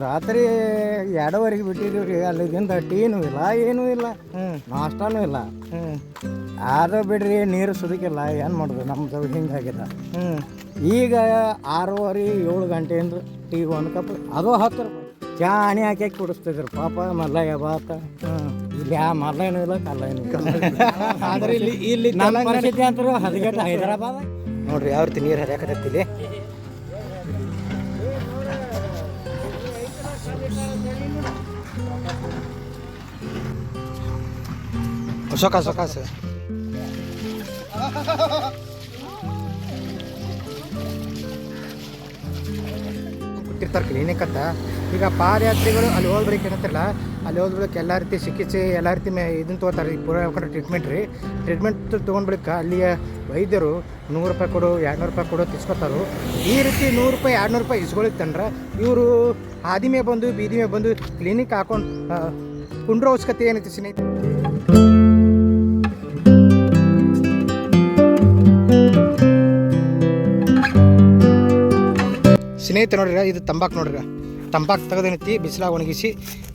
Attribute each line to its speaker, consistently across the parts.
Speaker 1: ರಾತ್ರಿ 2:30 ಬಿಟ್ಟಿದ್ದೀವಿ ರೀ. ಅಲ್ಲಿಗಿಂದ ಟೀನೂ ಇಲ್ಲ, ಏನೂ ಇಲ್ಲ, ನಾಷ್ಟಾನೂ ಇಲ್ಲ. ಆದ ಬಿಡ್ರಿ, ನೀರು ಸುದಕ್ಕಿಲ್ಲ. ಏನು ಮಾಡೋದು, ನಮ್ದು ಹಿಂಗಾಗಿದೆ. ಈಗ 6:30 7 ಗಂಟೆಯಿಂದ ಟೀ ಒಂದು ಕಪ್, ಅದು 10 ರೂಪಾಯಿ. ಚಾ ಹಣಿ ಹಾಕಿ ಕುಡಿಸ್ತಿದ್ರು ಪಾಪ. ಮಲ್ಲಯ್ಯ ಬಾತ ಇಲ್ಲಿ ಮಲ್ಲಯ್ಯನೂ ಇಲ್ಲ, ಕಲ್ಲಯ್ಯನೂ ಇಲ್ಲ.
Speaker 2: ಆದ್ರೆ ಇಲ್ಲಿ
Speaker 1: ನಮ್ಮ ಪರಿಸ್ಥಿತಿ ಅಂತೂ ಹದಗೆಟ್ಟು ಹೈದರಾಬಾದ್
Speaker 2: ನೋಡ್ರಿ ಯಾವ ರೀತಿ ನೀರು ಹರಿಯಾಕತ್ತಿಲ್ಲಿ. ಸೊಕಾಸ ಕೊಟ್ಟಿರ್ತಾರೆ ಕ್ಲಿನಿಕ್ ಅಂತ. ಈಗ ಪಾದಯಾತ್ರಿಗಳು ಅಲ್ಲಿ ಹೋಗ್ಬೇಕು ಏನಂತಿರಲ್ಲ, ಅಲ್ಲಿ ಹೋಗ್ಬಿಡಕ್ಕೆ ಎಲ್ಲ ರೀತಿ ಚಿಕಿತ್ಸೆ ಎಲ್ಲ ರೀತಿ ಇದನ್ನು ತೊಗೋತಾರೆ. ಪೂರ ಟ್ರೀಟ್ಮೆಂಟ್ ರೀ. ಟ್ರೀಟ್ಮೆಂಟ್ ತೊಗೊಂಡ್ಬಿಡಕ್ಕೆ ಅಲ್ಲಿಯ ವೈದ್ಯರು 100 ರೂಪಾಯಿ ಕೊಡು, 200 ರೂಪಾಯಿ ಕೊಡು ತಿಸ್ಕೊತಾರು. ಈ ರೀತಿ 100 ರೂಪಾಯಿ 200 ರೂಪಾಯಿ ಇಸ್ಕೊಳಿತ್ತಂದ್ರೆ ಇವರು ಹಾದಿ ಮೇ ಬಂದು ಬೀದಿ ಮೇ ಬಂದು ಕ್ಲಿನಿಕ್ ಹಾಕೊಂಡು ಕುಂಡ್ರೋ ಅವಶ್ಯಕತೆ ಏನೈತಿ ಸ್ನೇಹಿತರೆ. ಸ್ನೇಹಿತರೆ ನೋಡ್ರಿ, ಇದು ತಂಬಾಕು ನೋಡ್ರಿ. ತಂಬಾಕು ತೆಗೆದೇನೈತಿ ಬಿಸಿಲಾಗ ಒಣಗಿಸಿ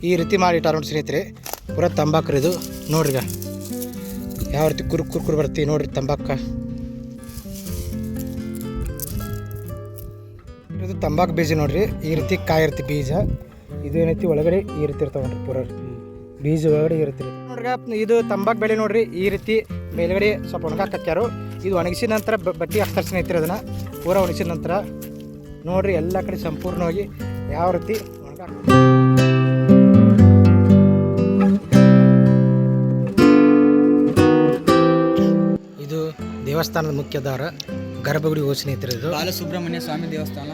Speaker 2: ಈ ರೀತಿ ಮಾಡಿಟ್ಟಾರ ನೋಡಿ ಸ್ನೇಹಿತರೆ. ಪೂರ ತಂಬಾಕು ಇದು ನೋಡ್ರಿ. ಯಾವ ರೀತಿ ಕುರ್ಕುರು ಬರ್ತೀವಿ ನೋಡ್ರಿ ತಂಬಾಕ. ಇದು ತಂಬಾಕು ಬೀಜ ನೋಡ್ರಿ. ಈ ರೀತಿ ಕಾಯಿ ಇರ್ತಿ ಬೀಜ. ಇದು ಏನೈತಿ ಒಳಗಡೆ ಈ ರೀತಿ ಇರ್ತಾವ ನೋಡ್ರಿ. ಪೂರ ಬೀಜ ಒಳಗಡೆ ಇರುತ್ತೆ ನೋಡ್ರಿ. ಇದು ತಂಬಾಕು ಬೆಳೆ ನೋಡ್ರಿ. ಈ ರೀತಿ ಮೇಲ್ಗಡೆ ಸ್ವಲ್ಪ ಒಣಗಾಕತ್ಯಾರು. ಇದು ಒಣಗಿಸಿದ ನಂತರ ಬಟ್ಟೆ ಹಾಕ್ತಾರೆ ಸ್ನೇಹಿತರೆ. ಅದನ್ನು ಪೂರ ಒಣಗಿಸಿದ ನಂತರ ನೋಡ್ರಿ ಎಲ್ಲ ಕಡೆ ಸಂಪೂರ್ಣವಾಗಿ ಯಾವ ರೀತಿ ಒಣಗಾಕ. ಇದು ದೇವಸ್ಥಾನದ ಮುಖ್ಯ ದ್ವಾರ, ಗರ್ಭಗುಡಿ ಹೋಗಿ ಸ್ನೇಹಿತರೆ. ಇದು
Speaker 3: ಬಾಲಸುಬ್ರಹ್ಮಣ್ಯ ಸ್ವಾಮಿ ದೇವಸ್ಥಾನ.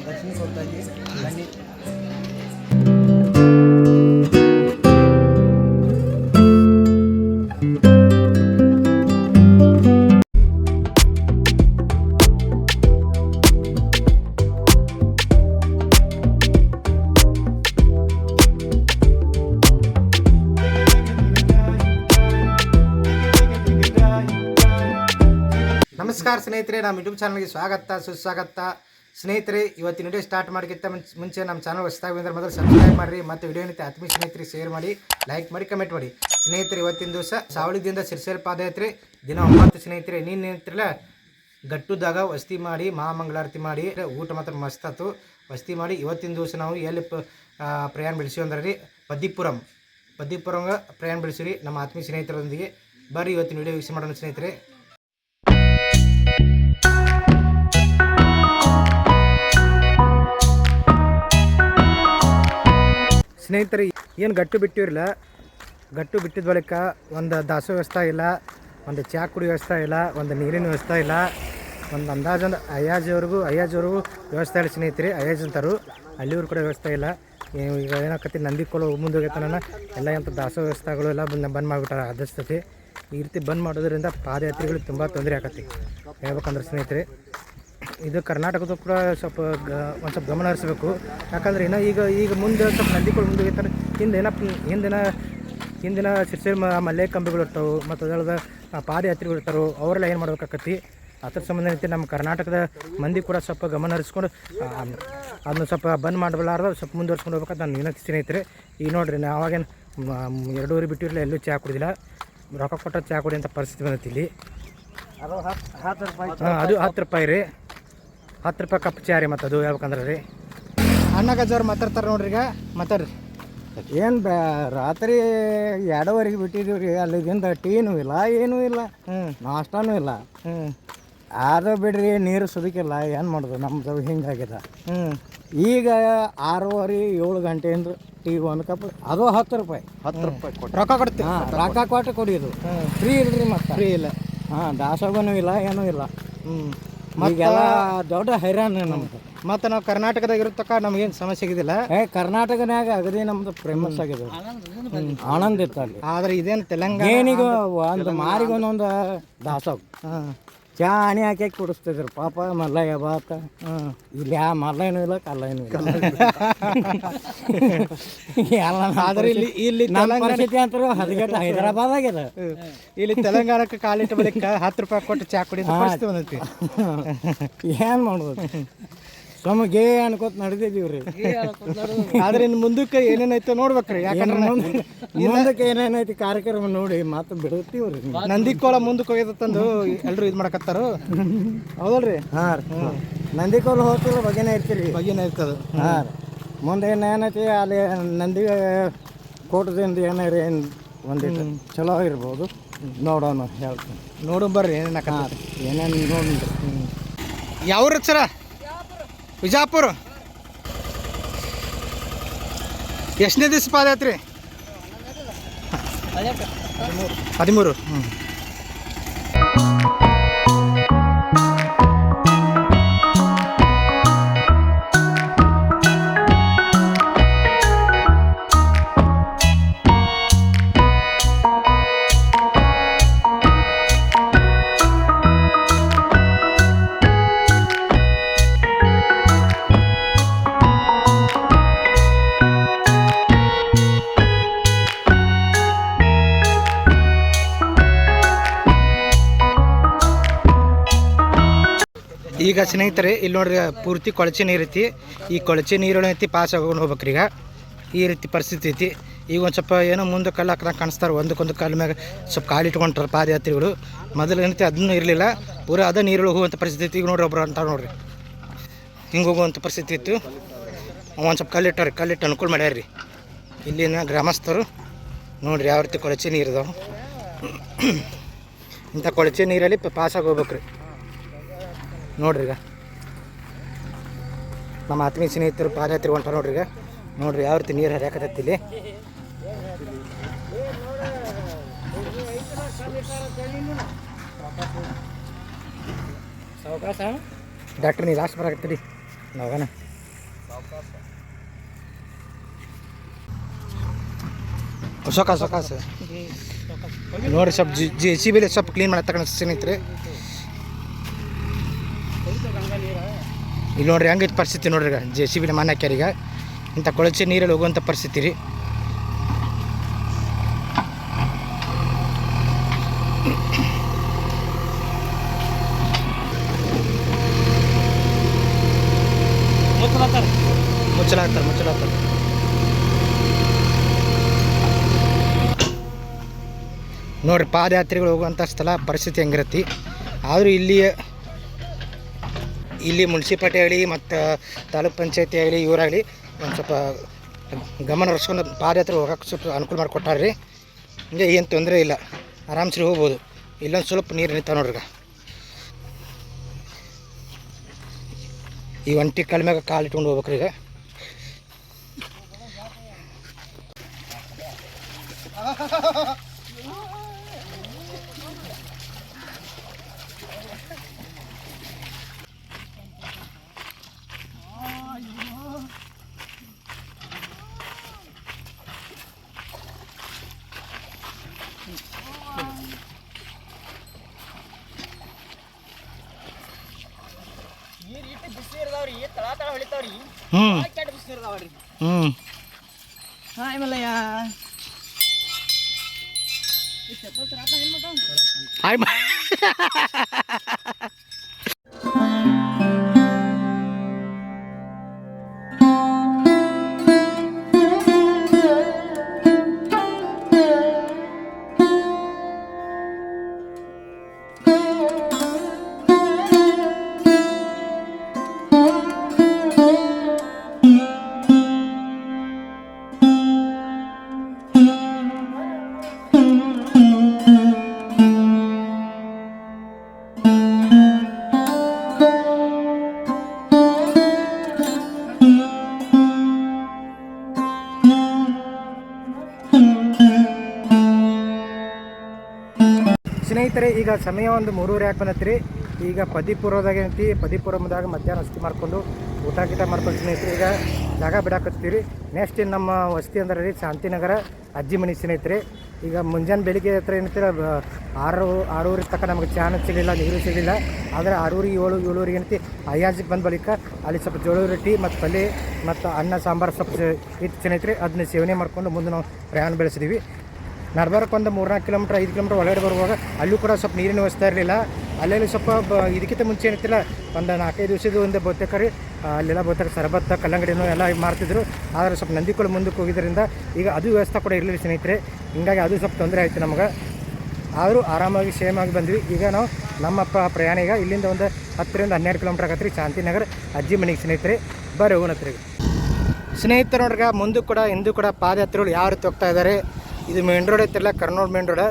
Speaker 3: ದರ್ಶನ ಕೊಡ್ತಾ ಇದ್ದೀವಿ.
Speaker 2: ನಮಸ್ಕಾರ ಸ್ನೇಹಿತರೆ, ನಮ್ಮ ಯೂಟ್ಯೂಬ್ ಚಾನಲ್ಗೆ ಸ್ವಾಗತ ಸುಸ್ವಾಗತ ಸ್ನೇಹಿತರೆ. ಇವತ್ತಿನ ವಿಡಿಯೋ ಸ್ಟಾರ್ಟ್ ಮಾಡೋಕ್ಕಿಂತ ಮುಂಚೆ ನಮ್ಮ ಚಾನಲ್ ಹೊಸದಾಗಿ ಬಂದರೆ ಮೊದಲು ಸಬ್ಸ್ಕ್ರೈಬ್ ಮಾಡಿರಿ. ಮತ್ತು ವಿಡಿಯೋ ನಿಂತ ಆತ್ಮೀಯ ಸ್ನೇಹಿತರಿಗೆ ಶೇರ್ ಮಾಡಿ, ಲೈಕ್ ಮಾಡಿ, ಕಮೆಂಟ್ ಮಾಡಿ ಸ್ನೇಹಿತರೆ. ಇವತ್ತಿನ ದಿವಸ ಸಾವಳಿದಿಂದ ಸಿರ್ಸೇಲ್ ಪಾದಯಾತ್ರೆ ದಿನ 9 ಸ್ನೇಹಿತರೆ. ನೀನು ನಿಂತಿರಲ್ಲ ಗಟ್ಟುದಾಗ ವಸ್ತಿ ಮಾಡಿ ಮಹಾಮಂಗಳಾರತಿ ಮಾಡಿ ಊಟ ಮಾತ್ರ ಮಸ್ತ್ ಆಯ್ತು. ವಸ್ತಿ ಮಾಡಿ ಇವತ್ತಿನ ದಿವಸ ನಾವು ಎಲ್ಲಿ ಪ್ರಯಾಣ ಬೆಳೆಸಿವಿ ಅಂದ್ರೆ ರೀ ಪದ್ದಿಪುರಂ ಪ್ರಯಾಣ ಬೆಳೆಸಿರಿ ನಮ್ಮ ಆತ್ಮೀಯ ಸ್ನೇಹಿತರೊಂದಿಗೆ. ಬರ್ರಿ ಇವತ್ತಿನ ವಿಡಿಯೋ ವೀಕ್ಷಣೆ ಮಾಡೋಣ ಸ್ನೇಹಿತರೆ. ಸ್ನೇಹಿತರೆ, ಏನು ಗಟ್ಟು ಬಿಟ್ಟಿರಲ್ಲ, ಗಟ್ಟು ಬಿಟ್ಟಿದ ಬಳಿಕ ಒಂದು ದಾಸೋ ವ್ಯವಸ್ಥೆ ಇಲ್ಲ, ಒಂದು ಚಹಾ ಕುಡಿ ವ್ಯವಸ್ಥೆ ಇಲ್ಲ, ಒಂದು ನೀರಿನ ವ್ಯವಸ್ಥೆ ಇಲ್ಲ, ಒಂದು ಅಂದಾಜೊಂದು ಅಯ್ಯಾಜವ್ರಿಗೂ ವ್ಯವಸ್ಥೆ ಇಲ್ಲ ಸ್ನೇಹಿತರೆ. ಅಯ್ಯಾಜ್ ಅಂತಾರು, ಅಲ್ಲಿವ್ರು ಕೂಡ ವ್ಯವಸ್ಥೆ ಇಲ್ಲ. ಈಗ ಏನಾಕತಿ ನಂದಿಕೋಲು ಮುಂದೆ ಹೋಗೈತನ ಎಲ್ಲ ಎಂಥ ದಾಸೋ ವ್ಯವಸ್ಥೆಗಳು ಎಲ್ಲ ಬಂದ್ ಮಾಡಿಬಿಟ್ಟಾರೆ ಆದಸ್ತತಿ. ಈ ರೀತಿ ಬಂದ್ ಮಾಡೋದ್ರಿಂದ ಪಾದಯಾತ್ರಿಗಳಿಗೆ ತುಂಬ ತೊಂದರೆ ಆಕತಿ ಹೇಳ್ಬೇಕಂದ್ರೆ ಸ್ನೇಹಿತರೆ. ಇದು ಕರ್ನಾಟಕದ ಕೂಡ ಸ್ವಲ್ಪ ಒಂದು ಸ್ವಲ್ಪ ಗಮನ ಹರಿಸಬೇಕು. ಯಾಕಂದ್ರೆ ಇನ್ನೂ ಈಗ ಮುಂದೆ ಸ್ವಲ್ಪ ನಂದಿಗಳು ಮುಂದೆ ಹೋಗ್ತಾರೆ. ಹಿಂದಿನ ಸಿರ್ಸೆ ಮಲ್ಲೆ ಕಂಬಿಗಳು ಇರ್ತಾವೆ ಮತ್ತು ಅದರದ ಪಾದಯಾತ್ರಿಗಳು ಇರ್ತಾರೋ ಅವರೆಲ್ಲ ಏನು ಮಾಡ್ಬೇಕಾಕತಿ. ಅದ್ರ ಸಂಬಂಧ ನಮ್ಮ ಕರ್ನಾಟಕದ ಮಂದಿ ಕೂಡ ಸ್ವಲ್ಪ ಗಮನ ಹರಿಸ್ಕೊಂಡು ಅದನ್ನ ಸ್ವಲ್ಪ ಬಂದ್ ಮಾಡಬಾರ್ದು, ಸ್ವಲ್ಪ ಮುಂದುವರ್ಸ್ಕೊಂಡು ಹೋಗ್ಬೇಕಂತ ನಾನು ವಿನಂತಿ ಸ್ನೇಹಿತರೆ. ಈಗ ನೋಡಿರಿ, ನಾವು ಅವಾಗೇನು 2:30 ಬಿಟ್ಟಿರಲಿಲ್ಲ, ಎಲ್ಲೂ ಚಹಾ ಕುಡಿದಿಲ್ಲ. ರೊಕ್ಕ ಕೊಟ್ಟ ಚಹಾ ಕುಡಿ ಅಂತ ಪರಿಸ್ಥಿತಿ ಬಂದೈತಿ ಇಲ್ಲಿ.
Speaker 1: ಅದು 10 ರೂಪಾಯಿ.
Speaker 2: ಅದು 10 ರೂಪಾಯಿ ರೀ. 10 ರೂಪಾಯಿ ಕಪ್ ಚಹಾ ರೀ. ಮತ್ತು ಅದು ಹೇಳ್ಬೇಕಂದ್ರೆ ರೀ ಅಣ್ಣಗಜ್ಜವ್ರು ಮಾತಾಡ್ತಾರೆ ನೋಡ್ರಿ. ಈಗ ಮಾತಾಡ್ರಿ.
Speaker 1: ಏನು ರಾತ್ರಿ 2:30 ಬಿಟ್ಟಿದ್ದೀವಿ ರೀ. ಅಲ್ಲಿಗಿಂದ ಟೀನೂ ಇಲ್ಲ, ಏನೂ ಇಲ್ಲ, ನಾಷ್ಟಾನೂ ಇಲ್ಲ. ಆದ ಬಿಡ್ರಿ, ನೀರು ಸುದಕ್ಕಿಲ್ಲ. ಏನು ಮಾಡೋದು, ನಮ್ದು ಹಿಂಗಾಗಿದೆ. ಈಗ 6:30 7 ಗಂಟೆಯಿಂದ ಟೀ ಒಂದು ಕಪ್, ಅದು 10 ರೂಪಾಯಿ.
Speaker 3: 10 ರೂಪಾಯಿ
Speaker 2: ರೊಕ್ಕ ಕೊಡ್ತೀವಿ.
Speaker 1: ರೊಕ್ಕ ಕೊಟ್ಟು ಕುಡಿಯೋದು ಫ್ರೀ ಇಲ್ರಿ. ಮತ್ತು
Speaker 2: ಫ್ರೀ ಇಲ್ಲ.
Speaker 1: ದಾಸೋಗನೂ ಇಲ್ಲ, ಏನೂ ಇಲ್ಲ. ಈಗೆಲ್ಲ ದೊಡ್ಡ ಹೈರಾಣ ನಮ್ದು.
Speaker 2: ಮತ್ತು ನಾವು ಕರ್ನಾಟಕದಾಗ ಇರತಕ್ಕ ನಮಗೇನು ಸಮಸ್ಯೆ ಆಗಿದ್ದಿಲ್ಲ.
Speaker 1: ಕರ್ನಾಟಕನಾಗ ಅಗದಿ ನಮ್ದು ಫೇಮಸ್ ಆಗಿದೆ, ಆನಂದ ಇತ್ತು ಅಲ್ಲಿ.
Speaker 2: ಆದರೆ ಇದೇನು ತೆಲಂಗಾಣ
Speaker 1: ಏನಿಗೂ ಒಂದು ಮಾರಿಗೊಂದೊಂದು ದಾಸೋಗ ಚಾ ಹಣಿ ಹಾಕಿ ಕುಡಿಸ್ತಿದ್ರು ಪಾಪ. ಮಲ್ಲಯ್ಯ ಬಾತ ಇಲ್ಲಿ ಮಲ್ಲಯ್ಯನೂ ಇಲ್ಲ, ಕಲ್ಲಯ್ಯನೂ ಇಲ್ಲ.
Speaker 2: ಆದರೆ ಇಲ್ಲಿ
Speaker 1: ನಮ್ಮ ಪರಿಸ್ಥಿತಿ ಅಂತೂ ಹದಗೆಟ್ಟು ಹೈದರಾಬಾದ್ ಆಗಿದೆ.
Speaker 2: ಇಲ್ಲಿ ತೆಲಂಗಾಣಕ್ಕೆ ಕಾಲಿಟ್ಟ ಬಳಿಕ 10 ರೂಪಾಯಿ ಕೊಟ್ಟು ಚಾ ಕುಡಿದ ಪರಿಸ್ಥಿತಿ ಬಂದೈತಿ.
Speaker 1: ಏನು ಮಾಡೋದು ಸಮ ಗೇ ಅನ್ಕೋತ ನಡೆದಿದ್ದೀವಿ ರೀ.
Speaker 2: ಆದ್ರೆ ಇನ್ನು ಮುಂದಕ್ಕೆ ಏನೇನೈತೆ ನೋಡ್ಬೇಕ್ರಿ, ಯಾಕಂದ್ರೆ
Speaker 1: ಮುಂದಕ್ಕೆ ಏನೇನೈತಿ ಕಾರ್ಯಕ್ರಮ ನೋಡಿ ಮಾತು ಬಿಡುತ್ತೀವಿ ರೀ.
Speaker 2: ನಂದಿಕೋಲ ಮುಂದಕ್ಕೆ ಹೋಗ್ಯದಂದು ಎಲ್ಲರೂ ಇದು ಮಾಡಕತ್ತಾರು ಹೌದಲ್ರಿ.
Speaker 1: ಹಾಂ ರೀ, ನಂದಿಕೋಲ್ ಹೋಗ್ತಿಲ್ಲ ಬಗ್ಗೆನೇ ಇರ್ತೀರಿ.
Speaker 2: ಬಗ್ಗೆನೇ ಇರ್ತದೆ.
Speaker 1: ಹಾಂ ರೀ, ಮುಂದೆ ಏನೈತಿ ಅಲ್ಲಿ ನಂದಿ ಕೋಟದಿಂದ ಏನಾರ ಏನು ಒಂದಿಟ್ಟು ಚಲೋ ಇರ್ಬೋದು, ನೋಡೋಣ ಹೇಳ್ತೀನಿ.
Speaker 2: ನೋಡು ಬರ್ರಿ ಏನೇನು
Speaker 1: ಹಾಂ ರೀ, ಏನೇನು ನೋಡಿ.
Speaker 2: ಯಾವ್ರ ಸರ? ವಿಜಾಪುರ. ಎಷ್ಟನೇ ದಿವಸ ಪಾದಯಾತ್ರೆ? 13. ಈಗ ಸ್ನೇಹಿತರೆ ಇಲ್ಲಿ ನೋಡ್ರಿ ಪೂರ್ತಿ ಕೊಳಚೆ ನೀರು ಐತಿ. ಈ ಕೊಳಚೆ ನೀರು ಐತಿ ಪಾಸ್ ಆಗೋನು ಹೋಗ್ಬೇಕ್ರಿ. ಈಗ ಈ ರೀತಿ ಪರಿಸ್ಥಿತಿ ಐತಿ. ಈಗ ಒಂದು ಸ್ವಲ್ಪ ಏನೋ ಮುಂದೆ ಕಲ್ಲು ಹಾಕಿದಾಗ ಕಾಣಿಸ್ತಾರೆ, ಒಂದಕ್ಕೊಂದು ಕಾಲ ಮ್ಯಾಗ ಸ್ವಲ್ಪ ಕಾಲು ಇಟ್ಕೊಂಡ್ರೆ ಪಾದಯಾತ್ರಿಗಳು. ಮೊದಲು ಏನೈತಿ ಅದನ್ನೂ ಇರಲಿಲ್ಲ, ಪೂರಾ ಅದ ನೀರು ಹೋಗುವಂಥ ಪರಿಸ್ಥಿತಿ. ಈಗ ನೋಡ್ರಿ ಒಬ್ರು ಅಂತ ನೋಡ್ರಿ ಹಿಂಗೆ ಹೋಗುವಂಥ ಪರಿಸ್ಥಿತಿ ಇತ್ತು. ಒಂದು ಸ್ವಲ್ಪ ಕಲ್ಲಿಟ್ಟು ಅನುಕೂಲ ಮಾಡ್ಯಾರ ರೀ ಇಲ್ಲಿನ ಗ್ರಾಮಸ್ಥರು. ನೋಡಿರಿ ಯಾವ ರೀತಿ ಕೊಳಚೆ ನೀರು ಇದಾವೆ. ಇಂಥ ಕೊಳಚೆ ನೀರಲ್ಲಿ ಪಾಸಾಗಿ ಹೋಗ್ಬೇಕ್ರಿ. ನೋಡ್ರಿ ಈಗ ನಮ್ಮ ಆತ್ಮೀಯ ಸ್ನೇಹಿತರು ಪಾದಯಾತ್ರೆ ಹೊಂಟಾರ ನೋಡ್ರಿ. ಈಗ ನೋಡ್ರಿ ಯಾವ ರೀತಿ ನೀರು ಹರಿಯಾಕತ್ತೈತಿ ಇಲ್ಲಿ. ಡಾಕ್ಟ್ರ್ ನೀವು ಲಾಸ್ಟ್ ಬರಾಕತ್ತೀರಿ ನಾವನ. ಸೊಕಾಸ ನೋಡ್ರಿ ಸ್ವಲ್ಪ JCB ಸ್ವಲ್ಪ ಕ್ಲೀನ್ ಮಾಡತ್ತಕ್ಕ ಸ್ನೇಹಿತರೆ. ಇಲ್ಲಿ ನೋಡ್ರಿ ಹಂಗೈತೆ ಪರಿಸ್ಥಿತಿ ನೋಡ್ರಿ. ಈಗ JCB ಮನೆ ಹಾಕ್ಯಾರ. ಈಗ ಇಂಥ ಕೊಳಚೆ ನೀರಲ್ಲಿ ಹೋಗುವಂಥ ಪರಿಸ್ಥಿತಿ ರೀ. ಮುಚ್ಚಲಾಗ್ತಾರೆ. ನೋಡ್ರಿ ಪಾದಯಾತ್ರೆಗಳು ಹೋಗುವಂಥ ಸ್ಥಳ ಪರಿಸ್ಥಿತಿ ಹೆಂಗಿರತ್ತಿ. ಆದರೂ ಇಲ್ಲಿ ಮುನ್ಸಿಪಾಲ್ಟಿ ಆಗಲಿ ಮತ್ತು ತಾಲೂಕ್ ಪಂಚಾಯತಿ ಆಗಲಿ ಇವರಾಗಲಿ ಒಂದು ಸ್ವಲ್ಪ ಗಮನ ಹರಿಸ್ಕೊಂಡು ಪಾದಯಾತ್ರೆ ಹೋಗೋಕೆ ಸ್ವಲ್ಪ ಅನುಕೂಲ ಮಾಡಿಕೊಟ್ಟಾರ್ರಿ. ಹಿಂಗೆ ಏನು ತೊಂದರೆ ಇಲ್ಲ, ಆರಾಮ್ಸರಿ ಹೋಗ್ಬೋದು. ಇಲ್ಲೊಂದು ಸ್ವಲ್ಪ ನೀರು ನಿಂತಾವ ನೋಡ್ರಿ. ಈ ಒಂಟಿ ಕಾಲ ಮ್ಯಾಗ ಕಾಲು ಇಟ್ಕೊಂಡು ಹೋಗ್ಬೇಕ್ರಿ. ಈಗ ಸ್ನೇಹಿತರೆ ಈಗ ಸಮಯ ಒಂದು 3:30 ಬಂದತ್ರಿ. ಈಗ ಪದಿಪುರದಾಗ ಏನೈತಿ, ಪದಿಪುರಮದಾಗ ಮಧ್ಯಾಹ್ನ ವಸತಿ ಮಾಡ್ಕೊಂಡು ಊಟ ಮಾಡ್ಕೊಂಡು ಸ್ನೇಹಿತರೆ ಈಗ ಜಾಗ ಬಿಡಾಕತ್ತೀವಿ. ನೆಕ್ಸ್ಟ್ ನಮ್ಮ ವಸತಿ ಅಂದ್ರೆ ರೀ ಶಾಂತಿನಗರ ಅಜ್ಜಿ ಮನೆ ಸ್ನೇಹಿತರೆ. ಈಗ ಮುಂಜಾನೆ ಬೆಳಿಗ್ಗೆ ಹತ್ರ ಏನೈತಿ 6:30 ತನಕ ನಮಗೆ ಚಾನ ಸಿಗಲಿಲ್ಲ, ನೀರು ಸಿಗಲಿಲ್ಲ. ಆದರೆ 6:07 ಏನೈತಿ ಅಯ್ಯಾಜಿಗೆ ಬಂದ ಬಳಿಕ ಅಲ್ಲಿ ಸ್ವಲ್ಪ ಜೋಳ ರೊಟ್ಟಿ ಮತ್ತು ಪಲ್ಯ ಮತ್ತು ಅನ್ನ ಸಾಂಬಾರು ಸ್ವಲ್ಪ ಇತ್ತು ಸ್ನೇಹಿತರೆ. ಅದನ್ನ ಸೇವನೆ ಮಾಡ್ಕೊಂಡು ಮುಂದೆ ನಾವು ಪ್ರಯಾಣ ಬೆಳೆಸಿದ್ವಿ. ನಡ್ಬಾರಕ್ಕೆ ಒಂದು 3-4 ಕಿಲೋಮೀಟ್ರ್ 5 ಕಿಲೋಮೀಟ್ರ್ ಒಳಗಡೆ ಬರುವಾಗ ಅಲ್ಲೂ ಕೂಡ ಸ್ವಲ್ಪ ನೀರಿನ ವ್ಯವಸ್ಥೆ ಇರಲಿಲ್ಲ. ಅಲ್ಲೆಲ್ಲಿ ಸ್ವಲ್ಪ ಇದಕ್ಕಿಂತ ಮುಂಚೆ ಏನೈತಿಲ್ಲ ಒಂದು 4-5 ದಿವಸದ ಒಂದು ಬಹುತೇಕ ರೀ ಅಲ್ಲೆಲ್ಲ ಬಹುತೇಕ ಸರಬತ್ತ ಕಲ್ಲಂಗಡಿನೂ ಎಲ್ಲ ಮಾಡ್ತಿದ್ರು. ಆದರೆ ಸ್ವಲ್ಪ ನಂದಿಕೋಳ ಮುಂದಕ್ಕೆ ಹೋಗಿದ್ದರಿಂದ ಈಗ ಅದು ವ್ಯವಸ್ಥೆ ಕೂಡ ಇರಲಿಲ್ಲ ಸ್ನೇಹಿತರೆ. ಹಿಂಗಾಗಿ ಅದು ಸ್ವಲ್ಪ ತೊಂದರೆ ಆಯಿತು ನಮಗೆ. ಆದರೂ ಆರಾಮಾಗಿ ಸೇಮಾಗಿ ಬಂದ್ವಿ. ಈಗ ನಾವು ನಮ್ಮಪ್ಪ ಪ್ರಯಾಣ ಈಗ ಇಲ್ಲಿಂದ ಒಂದು 10ರಿಂದ 12 ಕಿಲೋಮೀಟ್ರ್ ಆಗತ್ತೆ ರೀ ಶಾಂತಿನಗರ ಅಜ್ಜಿ ಮನೆಗೆ ಸ್ನೇಹಿತರೆ. ಬರ್ರಿ ಹೋಗೋಣತ್ರಿ. ಸ್ನೇಹಿತರು ನೋಡ್ರಿ ಮುಂದಕ್ಕೆ ಕೂಡ ಹಿಂದೂ ಕೂಡ ಪಾದಯಾತ್ರೆಗಳು ಯಾವ ರೀತಿ ಹೋಗ್ತಾ ಇದ್ದಾರೆ. ಇದು ಮೇನ್ ರೋಡ್ ಐತಿರಲ್ಲ, ಕರ್ನೂಲ್ ಮೇನ್ ರೋಡ್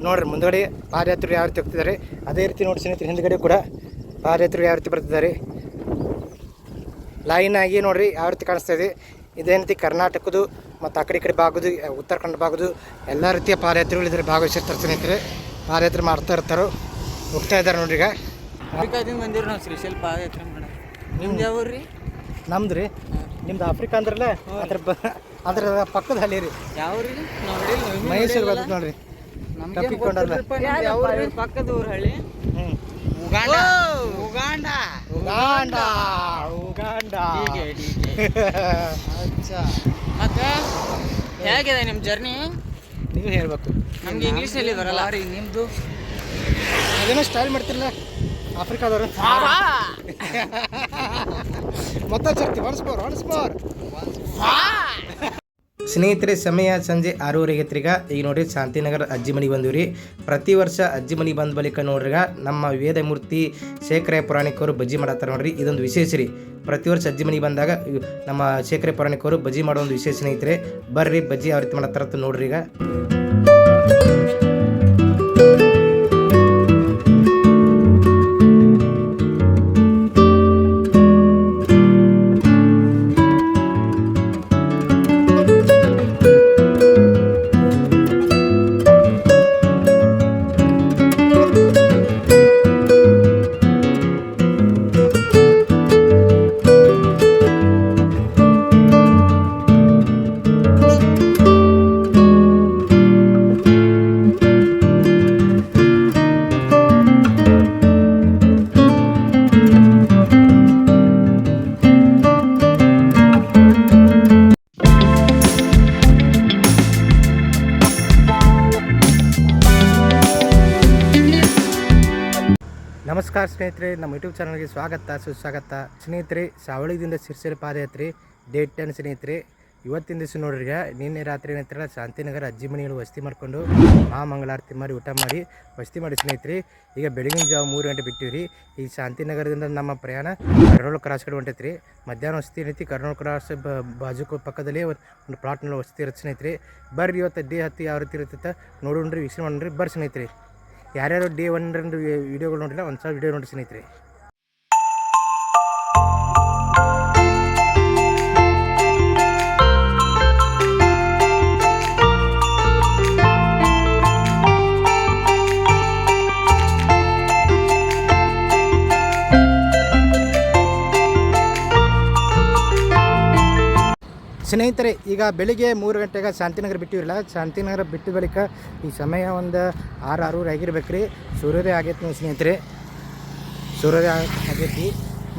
Speaker 2: ನೋಡ್ರಿ. ಮುಂದುಗಡೆ ಪಾದಯಾತ್ರೆ ಯಾವ ರೀತಿ ಹೋಗ್ತಿದ್ದಾರೆ ಅದೇ ರೀತಿ ನೋಡಿ ಸ್ನೇಹಿತರೆ. ಹಿಂದುಗಡೆ ಕೂಡ ಪಾದಯಾತ್ರೆ ಯಾವ ರೀತಿ ಬರ್ತಿದ್ದಾರೆ ಲೈನ್ ಆಗಿ ನೋಡ್ರಿ ಯಾವ ರೀತಿ ಕಾಣಿಸ್ತಾ ಇದೆ. ಇದೇ ರೀತಿ ಕರ್ನಾಟಕದ್ದು ಮತ್ತು ಆ ಕಡೆ ಭಾಗದ್ದು ಉತ್ತರ ಕನ್ನಡ ಭಾಗದ್ದು ಎಲ್ಲ ರೀತಿಯ ಪಾದಯಾತ್ರೆಗಳು ಇದ್ರೆ ಭಾಗವಹಿಸಿರ್ತಾರೆ ಸ್ನೇಹಿತರೆ. ಪಾದಯಾತ್ರೆ ಮಾಡ್ತಾ ಇರ್ತಾರೆ, ಹೋಗ್ತಾ ಇದ್ದಾರೆ ನೋಡ್ರಿ. ಈಗ
Speaker 3: ಆಫ್ರಿಕಾದಿಂದ ಬಂದಿರಿ ನಾವು ಶ್ರೀಶೈಲ ಪಾದಯಾತ್ರೆ ಮಾಡೋದು. ನಿಮ್ದು ಯಾವ ರೀ?
Speaker 2: ನಮ್ದು ರೀ, ನಿಮ್ದು ಆಫ್ರಿಕಾ ಅಂದ್ರಲ್ಲ ಅದ್ರ ಪಕ್ಕದ ಹಳ್ಳಿ ರೀ.
Speaker 3: ಯಾವ ರೀ?
Speaker 2: ಮೈಸೂರು ಬರ್ತದೆ ನೋಡ್ರಿ. ತಪ್ಪಿಕೊಂಡಲ್ಲ
Speaker 3: ಪಕ್ಕದ ಊರ ಹಳ್ಳಿ. ಮತ್ತೆ ಹೇಗಿದೆ ನಿಮ್ಮ ಜರ್ನಿ?
Speaker 2: ನೀವು ಹೇಳ್ಬೇಕು.
Speaker 3: ನಮ್ಗೆ ಇಂಗ್ಲೀಷ್ನಲ್ಲಿ ಬರಲ್ಲ ರೀ. ನಿಮ್ಮದು
Speaker 2: ಅದೇನೋ ಸ್ಟೈಲ್ ಮಾಡ್ತಿರಲ್ಲ ಆಫ್ರಿಕಾದವರು. ಮತ್ತೊಂದು ಸರ್ತಿ ಹೊಡ್ಸ್ಬೋರ್. ಸ್ನೇಹಿತರೆ ಸಮಯ ಸಂಜೆ 6:30 ಈಗ ನೋಡ್ರಿ ಶಾಂತಿನಗರ ಅಜ್ಜಿ ಮನೆಗೆ ಬಂದಿವ್ರಿ. ಪ್ರತಿ ವರ್ಷ ಅಜ್ಜಿ ಮನೆಗೆ ಬಂದ ಬಳಿಕ ನೋಡ್ರಿಗ ನಮ್ಮ ವೇದಮೂರ್ತಿ ಶೇಖರಯ್ಯ ಪುರಾಣಿಕವರು ಬಜ್ಜಿ ಮಾಡತ್ತಾರೆ ನೋಡ್ರಿ. ಇದೊಂದು ವಿಶೇಷ ರೀ. ಪ್ರತಿ ವರ್ಷ ಅಜ್ಜಿ ಮನೆಗೆ ಬಂದಾಗ ನಮ್ಮ ಶೇಖರಯ್ಯ ಪುರಾಣಿಕವರು ಬಜ್ಜಿ ಮಾಡೋ ಒಂದು ವಿಶೇಷ ಸ್ನೇಹಿತರೆ. ಬರ್ರಿ ಬಜ್ಜಿ ಯಾವ ರೀತಿ ಮಾಡತ್ತಾರ ನೋಡ್ರಿ. ಈಗ ನಮಸ್ಕಾರ ಸ್ನೇಹಿತರೆ, ನಮ್ಮ ಯೂಟ್ಯೂಬ್ ಚಾನಲ್ಗೆ ಸ್ವಾಗತ ಸುಸ್ವಾಗತ ಸ್ನೇಹಿತರೆ. ಸಾವಳಿದಿಂದ ಶಿರ್ಸಿಲ ಪಾದಯಾತ್ರೆ ಡೇಟ್ 10 ಸ್ನೇಹಿತರೆ. ಇವತ್ತಿನ ದಿವಸ ನೋಡ್ರಿ, ನಿನ್ನೆ ರಾತ್ರಿ ಏನಂತಾರಲ್ಲ ಶಾಂತಿನಗರ ಅಜ್ಜಿ ಮನೆಯಲ್ಲಿ ವಸತಿ ಮಾಡಿಕೊಂಡು ಮಂಗಳಾರತಿ ಮಾಡಿ ಊಟ ಮಾಡಿ ವಸತಿ ಮಾಡಿ ಸ್ನೇಹಿತರೆ. ಈಗ ಬೆಳಗಿನ ಜಾವ 3 ಗಂಟೆ ಬಿಟ್ಟಿವ್ರಿ. ಈ ಶಾಂತಿನಗರದಿಂದ ನಮ್ಮ ಪ್ರಯಾಣ ಕರ್ನೂಲ್ ಕ್ರಾಸ್ ಕಡೆ ಹೊಂಟೈತ್ರಿ. ಮಧ್ಯಾಹ್ನ ವಸತಿ ಏನೈತಿ ಕರ್ನೂಲ್ ಕ್ರಾಸ್ ಬಾಜುಕು ಪಕ್ಕದಲ್ಲಿ ಒಂದು ಪ್ಲಾಟ್ನಲ್ಲಿ ವಸತಿ ಇರುತ್ತೆ ಸ್ನೇಹಿತರೆ. ಬರ್ರಿ ಇವತ್ತು ಡೇ 10 ಯಾವ ರೀತಿ ಇರುತ್ತೆ ನೋಡೋಣ್ರಿ, ವೀಕ್ಷಣೆ ಮಾಡೋಣ್ರಿ. ಬರ್ರಿ ಸ್ನೇಹಿತರೆ. ಯಾರ್ಯಾರು ಡೇ 1 ವೀಡಿಯೋಗಳು ನೋಡಿಲ್ಲ ಒಂದು ಸಲ ವೀಡಿಯೋ ನೋಡಿ ಸ್ನೇಹಿತರೆ. ಸ್ನೇಹಿತರೆ ಈಗ ಬೆಳಿಗ್ಗೆ 3 ಗಂಟೆಗೆ ಶಾಂತಿನಗರ ಬಿಟ್ಟಿರಲ್ಲ. ಶಾಂತಿನಗರ ಬಿಟ್ಟ ಬಳಿಕ ಈ ಸಮಯ ಒಂದು 6 ಆಗಿರ್ಬೇಕು ರೀ. ಸೂರ್ಯೋದಯ ಆಗೈತೆ ನೋಡಿ ಸ್ನೇಹಿತರೆ. ಸೂರ್ಯೋದಯ ಆಗೈತಿ.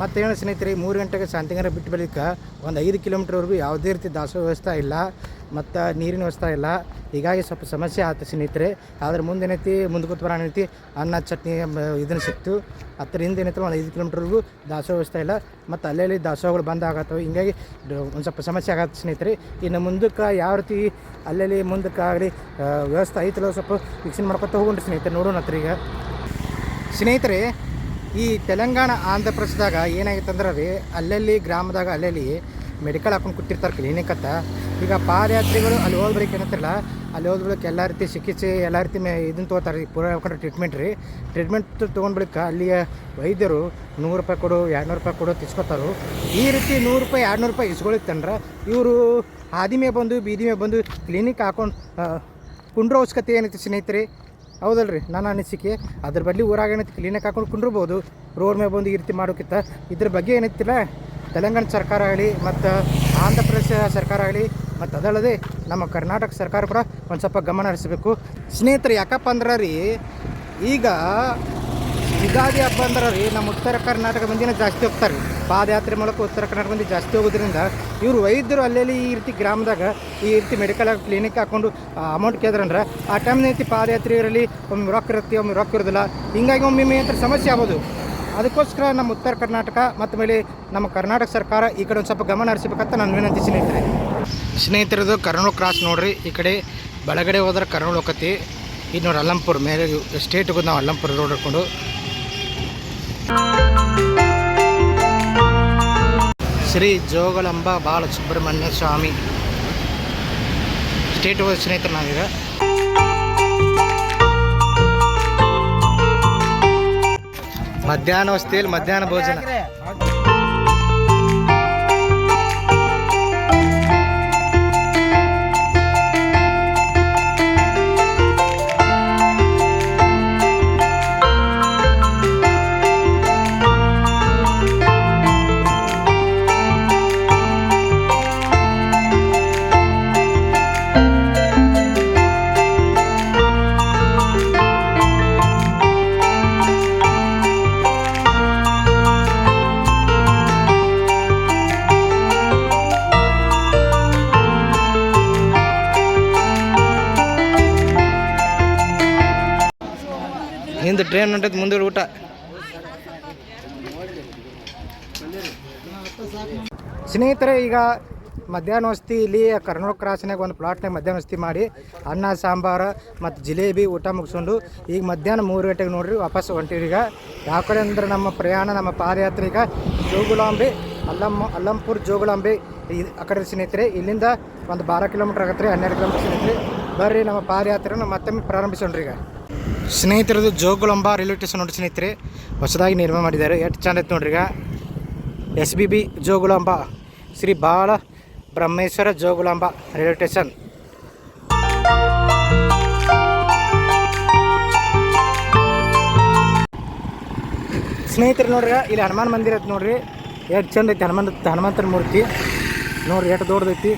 Speaker 2: ಮತ್ತೇನು ಸ್ನೇಹಿತರೆ, 3 ಗಂಟೆಗೆ ಶಾಂತಿನಗರ ಬಿಟ್ಟ ಬಳಿಕ ಒಂದು 5 ಕಿಲೋಮೀಟ್ರ್ವರೆಗೂ ಯಾವುದೇ ರೀತಿ ದಾಸೋಹ ವ್ಯವಸ್ಥೆ ಇಲ್ಲ ಮತ್ತು ನೀರಿನ ವ್ಯವಸ್ಥೆ ಇಲ್ಲ. ಹೀಗಾಗಿ ಸ್ವಲ್ಪ ಸಮಸ್ಯೆ ಆಯ್ತು ಸ್ನೇಹಿತರೆ. ಆದರೆ ಮುಂದೇನೈತಿ ಮುಂದಕ್ಕೆ ಬರೋಣ ಏನೈತಿ ಅನ್ನ ಚಟ್ನಿ ಇದನ್ನು ಸಿಕ್ತು. ಅದರಿಂದ ಏನೈತೆ ಒಂದು 5 ಕಿಲೋಮೀಟ್ರ್ವರೆಗೂ ದಾಸೋಹ ವ್ಯವಸ್ಥೆ ಇಲ್ಲ ಮತ್ತು ಅಲ್ಲೆಲ್ಲಿ ದಾಸೋಹಗಳು ಬಂದ್ ಆಗತ್ತವೆ. ಹಿಂಗಾಗಿ ಒಂದು ಸ್ವಲ್ಪ ಸಮಸ್ಯೆ ಆಗತ್ತೆ ಸ್ನೇಹಿತರೆ. ಇನ್ನು ಮುಂದಕ್ಕೆ ಯಾವ ರೀತಿ ಅಲ್ಲೆಲ್ಲಿ ಮುಂದಕ್ಕೆ ಆಗಲಿ ವ್ಯವಸ್ಥೆ ಐತಲ್ಲ ಸ್ವಲ್ಪ ವೀಕ್ಷಣೆ ಮಾಡ್ಕೊತ ಹೋಗೊಂಡ್ರಿ ಸ್ನೇಹಿತರೆ. ನೋಡೋಣ ಹತ್ರ ಈಗ ಸ್ನೇಹಿತರೆ. ಈ ತೆಲಂಗಾಣ ಆಂಧ್ರ ಪ್ರದೇಶದಾಗ ಏನಾಗಿತ್ತು ಅಂದ್ರೆ ರೀ, ಅಲ್ಲಲ್ಲಿ ಗ್ರಾಮದಾಗ ಅಲ್ಲಲ್ಲಿ ಮೆಡಿಕಲ್ ಹಾಕೊಂಡು ಕೂತಿರ್ತಾರೆ ಕ್ಲಿನಿಕ್ ಅಂತ. ಈಗ ಪಾದಯಾತ್ರಿಗಳು ಅಲ್ಲಿ ಹೋಗ್ಬೇಕು ಏನಂತಾರಲ್ಲ, ಅಲ್ಲಿ ಹೋಗ್ಬೇಕು ಎಲ್ಲ ರೀತಿ ಚಿಕಿತ್ಸೆ ಎಲ್ಲ ರೀತಿ ಇದನ್ನು ತೊಗೋತಾರೆ. ಪೂರ ಹೇಳ್ಕೊಂಡ್ರೆ ಟ್ರೀಟ್ಮೆಂಟ್ ತೊಗೊಂಡ್ಬಳಿಕ ಅಲ್ಲಿಯ ವೈದ್ಯರು 100 ರೂಪಾಯಿ ಕೊಡು 200 ರೂಪಾಯಿ ಕೊಡು ತಿಸ್ಕೊತಾರೆ. ಈ ರೀತಿ 100 ರೂಪಾಯಿ 200 ರೂಪಾಯಿ ಇಸ್ಕೊಳಿತ್ತಂದ್ರೆ ಇವರು ಹಾದಿ ಮೇಲೆ ಬಂದು ಬೀದಿ ಮೇಲೆ ಬಂದು ಕ್ಲಿನಿಕ್ ಹಾಕೊಂಡು ಕುಂಡ್ರೋ ಅವಶ್ಯಕತೆ ಏನೈತಿ ಸ್ನೇಹಿತರೆ. ಹೌದಲ್ರಿ ನನ್ನ ಅನಿಸಿಕೆ. ಅದ್ರ ಬದಲಿ ಊರಾಗ ಏನೈತಿ ಕ್ಲಿನಿಕ್ ಹಾಕೊಂಡು ಕುಂಡಿರ್ಬೋದು. ರೋಡ್ ಮೇಲೆ ಬಂದು ಈ ರೀತಿ ಮಾಡೋಕ್ಕಿಂತ ಇದ್ರ ಬಗ್ಗೆ ಏನೈತಿಲ್ಲ ತೆಲಂಗಾಣ ಸರ್ಕಾರ ಆಗಲಿ ಮತ್ತು ಆಂಧ್ರ ಪ್ರದೇಶ ಸರ್ಕಾರ ಆಗಲಿ ಮತ್ತು ಅದಲ್ಲದೆ ನಮ್ಮ ಕರ್ನಾಟಕ ಸರ್ಕಾರ ಕೂಡ ಒಂದು ಸ್ವಲ್ಪ ಗಮನ ಹರಿಸಬೇಕು ಸ್ನೇಹಿತರೆ. ಯಾಕಪ್ಪ ಅಂದ್ರೆ ರೀ, ಈಗ ಯುಗಾದಿ ಹಬ್ಬ ಅಂದ್ರೆ ರೀ ನಮ್ಮ ಉತ್ತರ ಕರ್ನಾಟಕ ಮಂದಿನ ಜಾಸ್ತಿ ಹೋಗ್ತಾರೆ ರೀ. ಪಾದಯಾತ್ರೆ ಮೂಲಕ ಉತ್ತರ ಕರ್ನಾಟಕ ಮಂದಿ ಜಾಸ್ತಿ ಹೋಗೋದ್ರಿಂದ ಇವರು ವೈದ್ಯರು ಅಲ್ಲೆಲ್ಲಿ ಈ ರೀತಿ ಗ್ರಾಮದಾಗ ಈ ರೀತಿ ಮೆಡಿಕಲ್ ಕ್ಲಿನಿಕ್ ಹಾಕ್ಕೊಂಡು ಅಮೌಂಟ್ ಕೇಳಿದ್ರಂದ್ರೆ ಆ ಟೈಮ್ನ ಐತಿ ಪಾದಯಾತ್ರೆ ಇರಲಿ ಒಮ್ಮೆ ರೊಕ್ಕ ಇರುತ್ತೆ ಒಮ್ಮೆ ರೊಕ್ಕ ಇರೋದಿಲ್ಲ. ಹಿಂಗಾಗಿ ಒಮ್ಮೆ ಅಂತ ಸಮಸ್ಯೆ ಆಗ್ಬೋದು. ಅದಕ್ಕೋಸ್ಕರ ನಮ್ಮ ಉತ್ತರ ಕರ್ನಾಟಕ ಮತ್ತು ಮೇಲೆ ನಮ್ಮ ಕರ್ನಾಟಕ ಸರ್ಕಾರ ಈ ಕಡೆ ಒಂದು ಸ್ವಲ್ಪ ಗಮನ ಹರಿಸಬೇಕಂತ ನಾನು ವಿನಂತಿ ಸ್ನೇಹಿತರದು ಕರ್ನೂಲು ಕ್ರಾಸ್ ನೋಡ್ರಿ. ಈ ಕಡೆ ಬಲಗಡೆ ಹೋದ್ರೆ ಕರ್ನೂಲು ಹೋಗತಿ. ಇದು ನೋಡಿ ಅಲ್ಲಂಪುರ ಮೇಲೆ ಸ್ಟೇಟ್ ಹೋಗೋದು ನಾವು ಅಲ್ಲಂಪುರ ರೋಡ್ ಹಿಡ್ಕೊಂಡು. ಶ್ರೀ ಜೋಗುಲಾಂಬ ಬಾಲ ಸುಬ್ರಹ್ಮಣ್ಯ ಸ್ವಾಮಿ ಸ್ಟೇಟ್ ಹೋಗೋದು ಸ್ನೇಹಿತರು ನಾವೀಗ. ಮಧ್ಯಾಹ್ನ ವಸತಿಯಲ್ಲಿ ಮಧ್ಯಾಹ್ನ ಭೋಜನ. ಹಿಂದೆ ಟ್ರೈನ್ ಹೊಂಟೈತೆ, ಮುಂದೆ ಊಟ. ಸ್ನೇಹಿತರೆ, ಈಗ ಮಧ್ಯಾಹ್ನ ವಸತಿ ಇಲ್ಲಿ ಕರ್ನೂಲು ಕ್ರಾಸ್ನಾಗ ಒಂದು ಪ್ಲಾಟ್ನಾಗ ಮಧ್ಯಾಹ್ನ ವಸತಿ ಮಾಡಿ ಅನ್ನ ಸಾಂಬಾರು ಮತ್ತು ಜಿಲೇಬಿ ಊಟ ಮುಗಿಸ್ಕೊಂಡು ಈಗ ಮಧ್ಯಾಹ್ನ 3 ಗಂಟೆಗೆ ನೋಡ್ರಿ ವಾಪಸ್ ಹೊಂಟಿವ್ರಿ. ಈಗ ಯಾವ ಕಡೆ ಅಂದ್ರೆ ನಮ್ಮ ಪ್ರಯಾಣ, ನಮ್ಮ ಪಾದಯಾತ್ರೆ ಈಗ ಜೋಗುಲಾಂಬೆ ಅಲ್ಲಂಪುರ ಜೋಗುಲಾಂಬೆ ಆ ಕಡೆ ಸ್ನೇಹಿತರೆ. ಇಲ್ಲಿಂದ ಒಂದು 12 ಕಿಲೋಮೀಟ್ರ್ ಆಗತ್ತೆ ರೀ, 12 ಕಿಲೋಮೀಟ್ರ್ ಸ್ನೇಹಿತರೆ. ಬರ್ರಿ ನಮ್ಮ ಪಾದಯಾತ್ರೆನ ಮತ್ತೊಮ್ಮೆ ಪ್ರಾರಂಭಿಸೋಣ್ರಿ. ಈಗ ಸ್ನೇಹಿತರದು ಜೋಗುಲಾಂಬ ರೈಲ್ವೆ ಸ್ಟೇಷನ್ ನೋಡಿ ಸ್ನೇಹಿತರೆ, ಹೊಸದಾಗಿ ನಿರ್ಮಾಣ ಮಾಡಿದ್ದಾರೆ. ಎಷ್ಟು ಚಂದ ಐತೆ ನೋಡ್ರಿ. ಈಗ SBB ಜೋಗುಲಾಂಬ ಶ್ರೀ ಬಾಲ ಬ್ರಹ್ಮೇಶ್ವರ ಜೋಗುಲಾಂಬ ರೈಲ್ವೆ ಸ್ಟೇಷನ್. ಸ್ನೇಹಿತರು ನೋಡ್ರಿ, ಇಲ್ಲಿ ಹನುಮಾನ್ ಮಂದಿರ ಐತೆ ನೋಡ್ರಿ. ಎಷ್ಟು ಚಂದ ಐತಿ ಹನುಮಂತನ ಮೂರ್ತಿ ನೋಡ್ರಿ, ಎಷ್ಟು ದೊಡ್ಡದೈತಿ.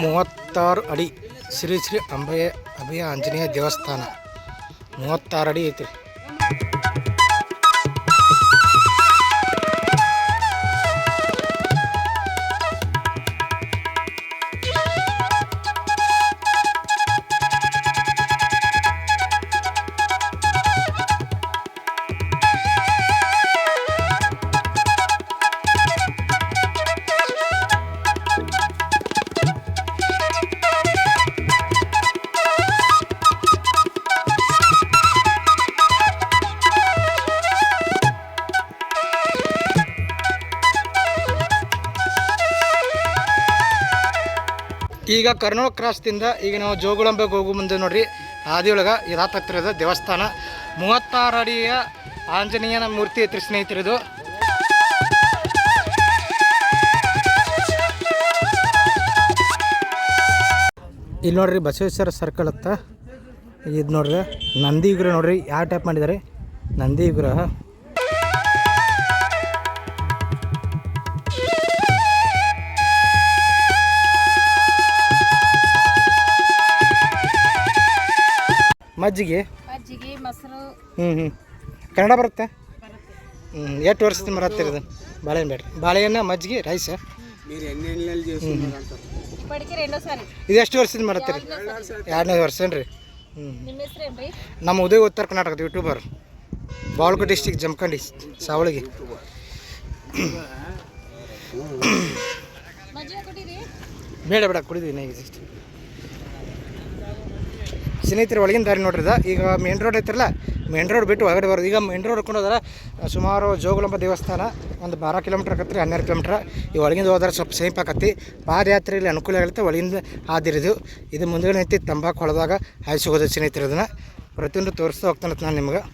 Speaker 2: ಮೂವತ್ತಾರು ಅಡಿ ಶ್ರೀ ಶ್ರೀ ಅಭಯ ಆಂಜನೇಯ ದೇವಸ್ಥಾನ 36 ಅಡಿ ಐತಿ. ಈಗ ಕರ್ನೂಲು ಕ್ರಾಸ್ದಿಂದ ಈಗ ನಾವು ಜೋಗುಲಾಂಬೆಗೆ ಹೋಗೋ ಮುಂದೆ ನೋಡ್ರಿ, ಆದಿಯೊಳಗೆ ಇರಾತತ್ತಿರದ ದೇವಸ್ಥಾನ 36 ಅಡಿಯ ಆಂಜನೇಯನ ಮೂರ್ತಿ ಐತ್ರಿ ಸ್ನೇಹಿತರದು. ಇಲ್ಲಿ ನೋಡ್ರಿ ಬಸವೇಶ್ವರ ಸರ್ಕಲ್ ಹತ್ತ ಇದು ನೋಡ್ರಿ ನಂದಿ ವಿಗ್ರಹ ನೋಡ್ರಿ, ಯಾವ ಟೈಪ್ ಮಾಡಿದ್ದಾರೆ ನಂದಿ ವಿಗ್ರಹ. ಮಜ್ಜಿಗೆ
Speaker 4: ಮೊಸರು.
Speaker 2: ಕನ್ನಡ ಬರುತ್ತೆ. ಎಷ್ಟು ವರ್ಷದಿಂದ ಮರತ್ತಿರೋದು ಬಾಳೆಹಣ್ಣು ಬೇಡ್ರಿ, ಬಾಳೆಹಣ್ಣು ಮಜ್ಜಿಗೆ ರೈಸ್. ಇದು ಎಷ್ಟು ವರ್ಷದಿಂದ ಮಾಡತ್ತೀರಿ? 2ನೇ ವರ್ಷ ಏನ್ರಿ? ನಮ್ಮ ಉದಯ ಉತ್ತರ ಕರ್ನಾಟಕದ ಯೂಟ್ಯೂಬರ್, ಬಾಗಲಕೋಟೆ ಡಿಸ್ಟಿಕ್ ಜಮಖಂಡಿ ಸಾವಳಿಗೆ. ಬೇಡ ಕುಡಿದೀನಿ ಇಷ್ಟು. ಸ್ನೇಹಿತರೆ, ಒಳಗಿನ ದಾರಿ ನೋಡ್ರಿದ. ಈಗ ಮೇನ್ ರೋಡ್ ಐತಿರಲ್ಲ, ಮೇನ್ ರೋಡ್ ಬಿಟ್ಟು ಒಳಗಡೆ ಬರೋದು. ಈಗ ಮೇನ್ ರೋಡ್ ಹಿಡ್ಕೊಂಡು ಹೋದ್ರೆ ಸುಮಾರು ಜೋಗುಲಾಂಬ ದೇವಸ್ಥಾನ ಒಂದು 12 ಕಿಲೋಮೀಟ್ರ್ ಆಕತ್ರಿ, 12 ಕಿಲೋಮೀಟ್ರ್. ಈ ಒಳಗಿಂದ ಹೋದ್ರೆ ಸ್ವಲ್ಪ ಸಮೀಪ ಆಕತ್ತಿ. ಪಾದಯಾತ್ರೆಯಲ್ಲಿ ಅನುಕೂಲ ಆಗುತ್ತೆ. ಒಳಗಿಂದ ಹಾದಿರಿದು ಇದು ಮುಂದ್ಗಡೆ ಐತಿ ತಂಬಾಕು ಹೊಳದಾಗ ಹಾಯಿಸೋದು ಸ್ನೇಹಿತರೆ. ಅದನ್ನು ಪ್ರತಿಯೊಂದು ತೋರಿಸ್ತಾ ಹೋಗ್ತಾನೆ ನಾನು ನಿಮ್ಗೆ.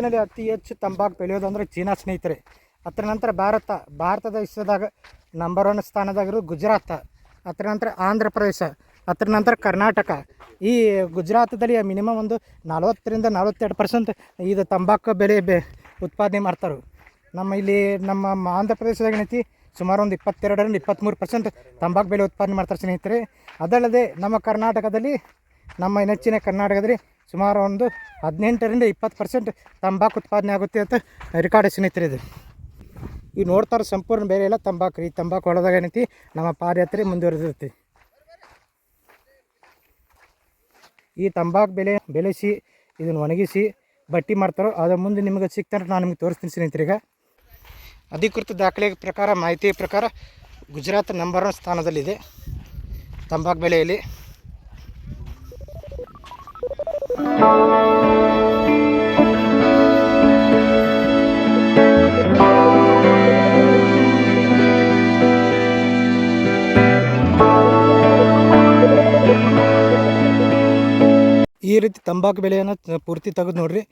Speaker 2: ಜಗತ್ತಿನಲ್ಲಿ ಅತಿ ಹೆಚ್ಚು ತಂಬಾಕು ಬೆಳೆಯೋದು ಅಂದರೆ ಚೀನಾ ಸ್ನೇಹಿತರೆ. ಅದರ ನಂತರ ಭಾರತದ ವಿಶ್ವದಾಗ ನಂಬರ್ 1 ಸ್ಥಾನದಾಗಿರೋದು ಗುಜರಾತ್. ಅದರ ನಂತರ ಆಂಧ್ರ ಪ್ರದೇಶ, ಅದರ ನಂತರ ಕರ್ನಾಟಕ. ಈ ಗುಜರಾತದಲ್ಲಿ ಮಿನಿಮಮ್ ಒಂದು 40 ರಿಂದ 42% ಇದು ತಂಬಾಕು ಉತ್ಪಾದನೆ ಮಾಡ್ತಾರೆ. ನಮ್ಮ ಆಂಧ್ರ ಪ್ರದೇಶದಾಗ ಏನೈತಿ ಸುಮಾರು ಒಂದು 22 ರಿಂದ 23% ತಂಬಾಕು ಬೆಲೆ ಉತ್ಪಾದನೆ ಮಾಡ್ತಾರೆ ಸ್ನೇಹಿತರೆ. ಅದಲ್ಲದೆ ನಮ್ಮ ಕರ್ನಾಟಕದಲ್ಲಿ ನೆಚ್ಚಿನ ಕರ್ನಾಟಕದಲ್ಲಿ ಸುಮಾರು ಒಂದು 18 ರಿಂದ 20% ತಂಬಾಕು ಉತ್ಪಾದನೆ ಆಗುತ್ತೆ ಅಂತ ರೆಕಾರ್ಡ್ ಸ್ನೇಹಿತರೆ. ಇದು ಈಗ ನೋಡ್ತಾರೆ ಸಂಪೂರ್ಣ ಬೇರೆ ಎಲ್ಲ ತಂಬಾಕು ರೀ. ತಂಬಾಕು ಹೊಲದಾಗ ಏನೈತಿ ನಮ್ಮ ಪಾದಯಾತ್ರೆ ಮುಂದುವರೆದಿರುತ್ತೆ. ಈ ತಂಬಾಕು ಬೆಳೆಸಿ ಇದನ್ನು ಒಣಗಿಸಿ ಬಟ್ಟಿ ಮಾಡ್ತಾರೋ ಅದು ಮುಂದೆ ನಿಮಗೆ ಸಿಗ್ತಾರೆ. ನಾನು ನಿಮಗೆ ತೋರಿಸ್ತೀನಿ ಸ್ನೇಹಿತರೆ. ಈಗ ಅಧಿಕೃತ ದಾಖಲೆ ಪ್ರಕಾರ, ಮಾಹಿತಿ ಪ್ರಕಾರ ಗುಜರಾತ್ ನಂಬರ್ 1 ಸ್ಥಾನದಲ್ಲಿದೆ ತಂಬಾಕು ಬೆಲೆಯಲ್ಲಿ. ಈ ರೀತಿ ತಂಬಾಕು ಬೆಳೆಯನ್ನು ಪೂರ್ತಿ ತೆಗೆದು ನೋಡ್ರಿ,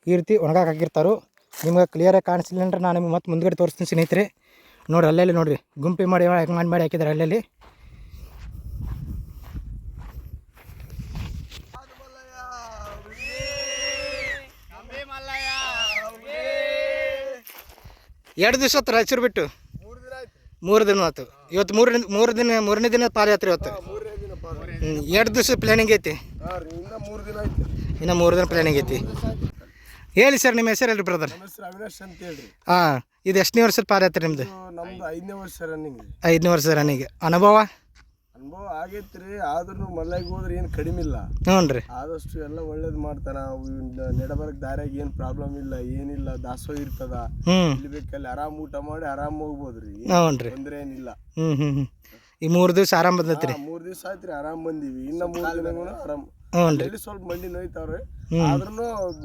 Speaker 2: ಈ ರೀತಿ ಒಣಗಾಕ ಹಾಕಿರ್ತಾರೋ. ನಿಮ್ಗೆ ಕ್ಲಿಯರಾಗಿ ಕಾಣಿಸ್ಲಿಲ್ಲ ಅಂದ್ರೆ ನಾನು ನಿಮ್ಗೆ ಮತ್ತೆ ಮುಂದ್ಗಡೆ ತೋರಿಸ್ತೀನಿ ಸ್ನೇಹಿತರೆ. ನೋಡಿರಿ ಅಲ್ಲೆಲ್ಲಿ ನೋಡಿರಿ ಗುಂಪಿ ಮಾಡಿ ಹಾಕಿದ್ದಾರೆ ಅಲ್ಲೆಲ್ಲಿ. ಎರಡು ದಿವಸ ಆಯ್ತು ರಾಯಚೂರು ಬಿಟ್ಟು, 3 ದಿನ ಆಯ್ತು. ಇವತ್ತು ಮೂರನೇ ದಿನ ಪಾದಯಾತ್ರೆ ಇವತ್ತು. 2 ದಿವಸ ಪ್ಲ್ಯಾನಿಂಗ್ ಐತಿ, ಇನ್ನು 3 ದಿನ ಪ್ಲ್ಯಾನಿಂಗ್ ಐತಿ. ಹೇಳಿ ಸರ್, ನಿಮ್ಮ ಹೆಸರು ಹೇಳ್ರಿ ಬ್ರದರ್?
Speaker 4: ಅವಿನಾಶ್ ಅಂತ ಹೇಳ್ರಿ.
Speaker 2: ಹಾಂ, ಇದು ಎಷ್ಟನೇ ವರ್ಷದ ಪಾದಯಾತ್ರೆ ನಿಮ್ಮದು?
Speaker 4: ನಮ್ದು 5ನೇ ವರ್ಷ ರನ್ನಿಂಗ್.
Speaker 2: 5ನೇ ವರ್ಷ ರನ್ನಿಂಗ್. ಅನುಭವ
Speaker 4: ಆಗೈತ್ರಿ. ಆದ್ರೂ ಮಲ್ಲಾಗಿ ಹೋದ್ರೆ ಏನು ಕಡಿಮೆ ಇಲ್ಲ.
Speaker 2: ಹ್ಞೂ ರೀ,
Speaker 4: ಆದಷ್ಟು ಎಲ್ಲ ಒಳ್ಳೇದು ಮಾಡ್ತಾನ. ನಡಬರ್ಕ್ ದಾರ್ಯಾಗ ಏನು ಪ್ರಾಬ್ಲಮ್ ಇಲ್ಲ, ಏನಿಲ್ಲ. ದಾಸೋಹ ಇರ್ತದ, ಇಲ್ಲಿ ಬೇಕಲ್ಲಿ ಆರಾಮ್ ಊಟ ಮಾಡಿ ಆರಾಮ್ ಹೋಗ್ಬೋದ್ರಿ.
Speaker 2: ಹ್ಞೂ ರೀ,
Speaker 4: ತೊಂದ್ರೆ ಏನಿಲ್ಲ.
Speaker 2: ಈ 3 ದಿವಸ ಆರಾಮ್ ಬಂದೈತ್ರಿ.
Speaker 4: 3 ದಿವಸ ಆಯ್ತ್ರಿ ಆರಾಮ್ ಬಂದೀವಿ. ಇನ್ನ 3 ದಿನಗಳು ಆರಾಮ್.
Speaker 2: ಹ್ಞೂ
Speaker 4: ಸ್ವಲ್ಪ ಮಂಡಿ ನೋಯ್ತಾವ್ರಿ. ಆದ್ರೂ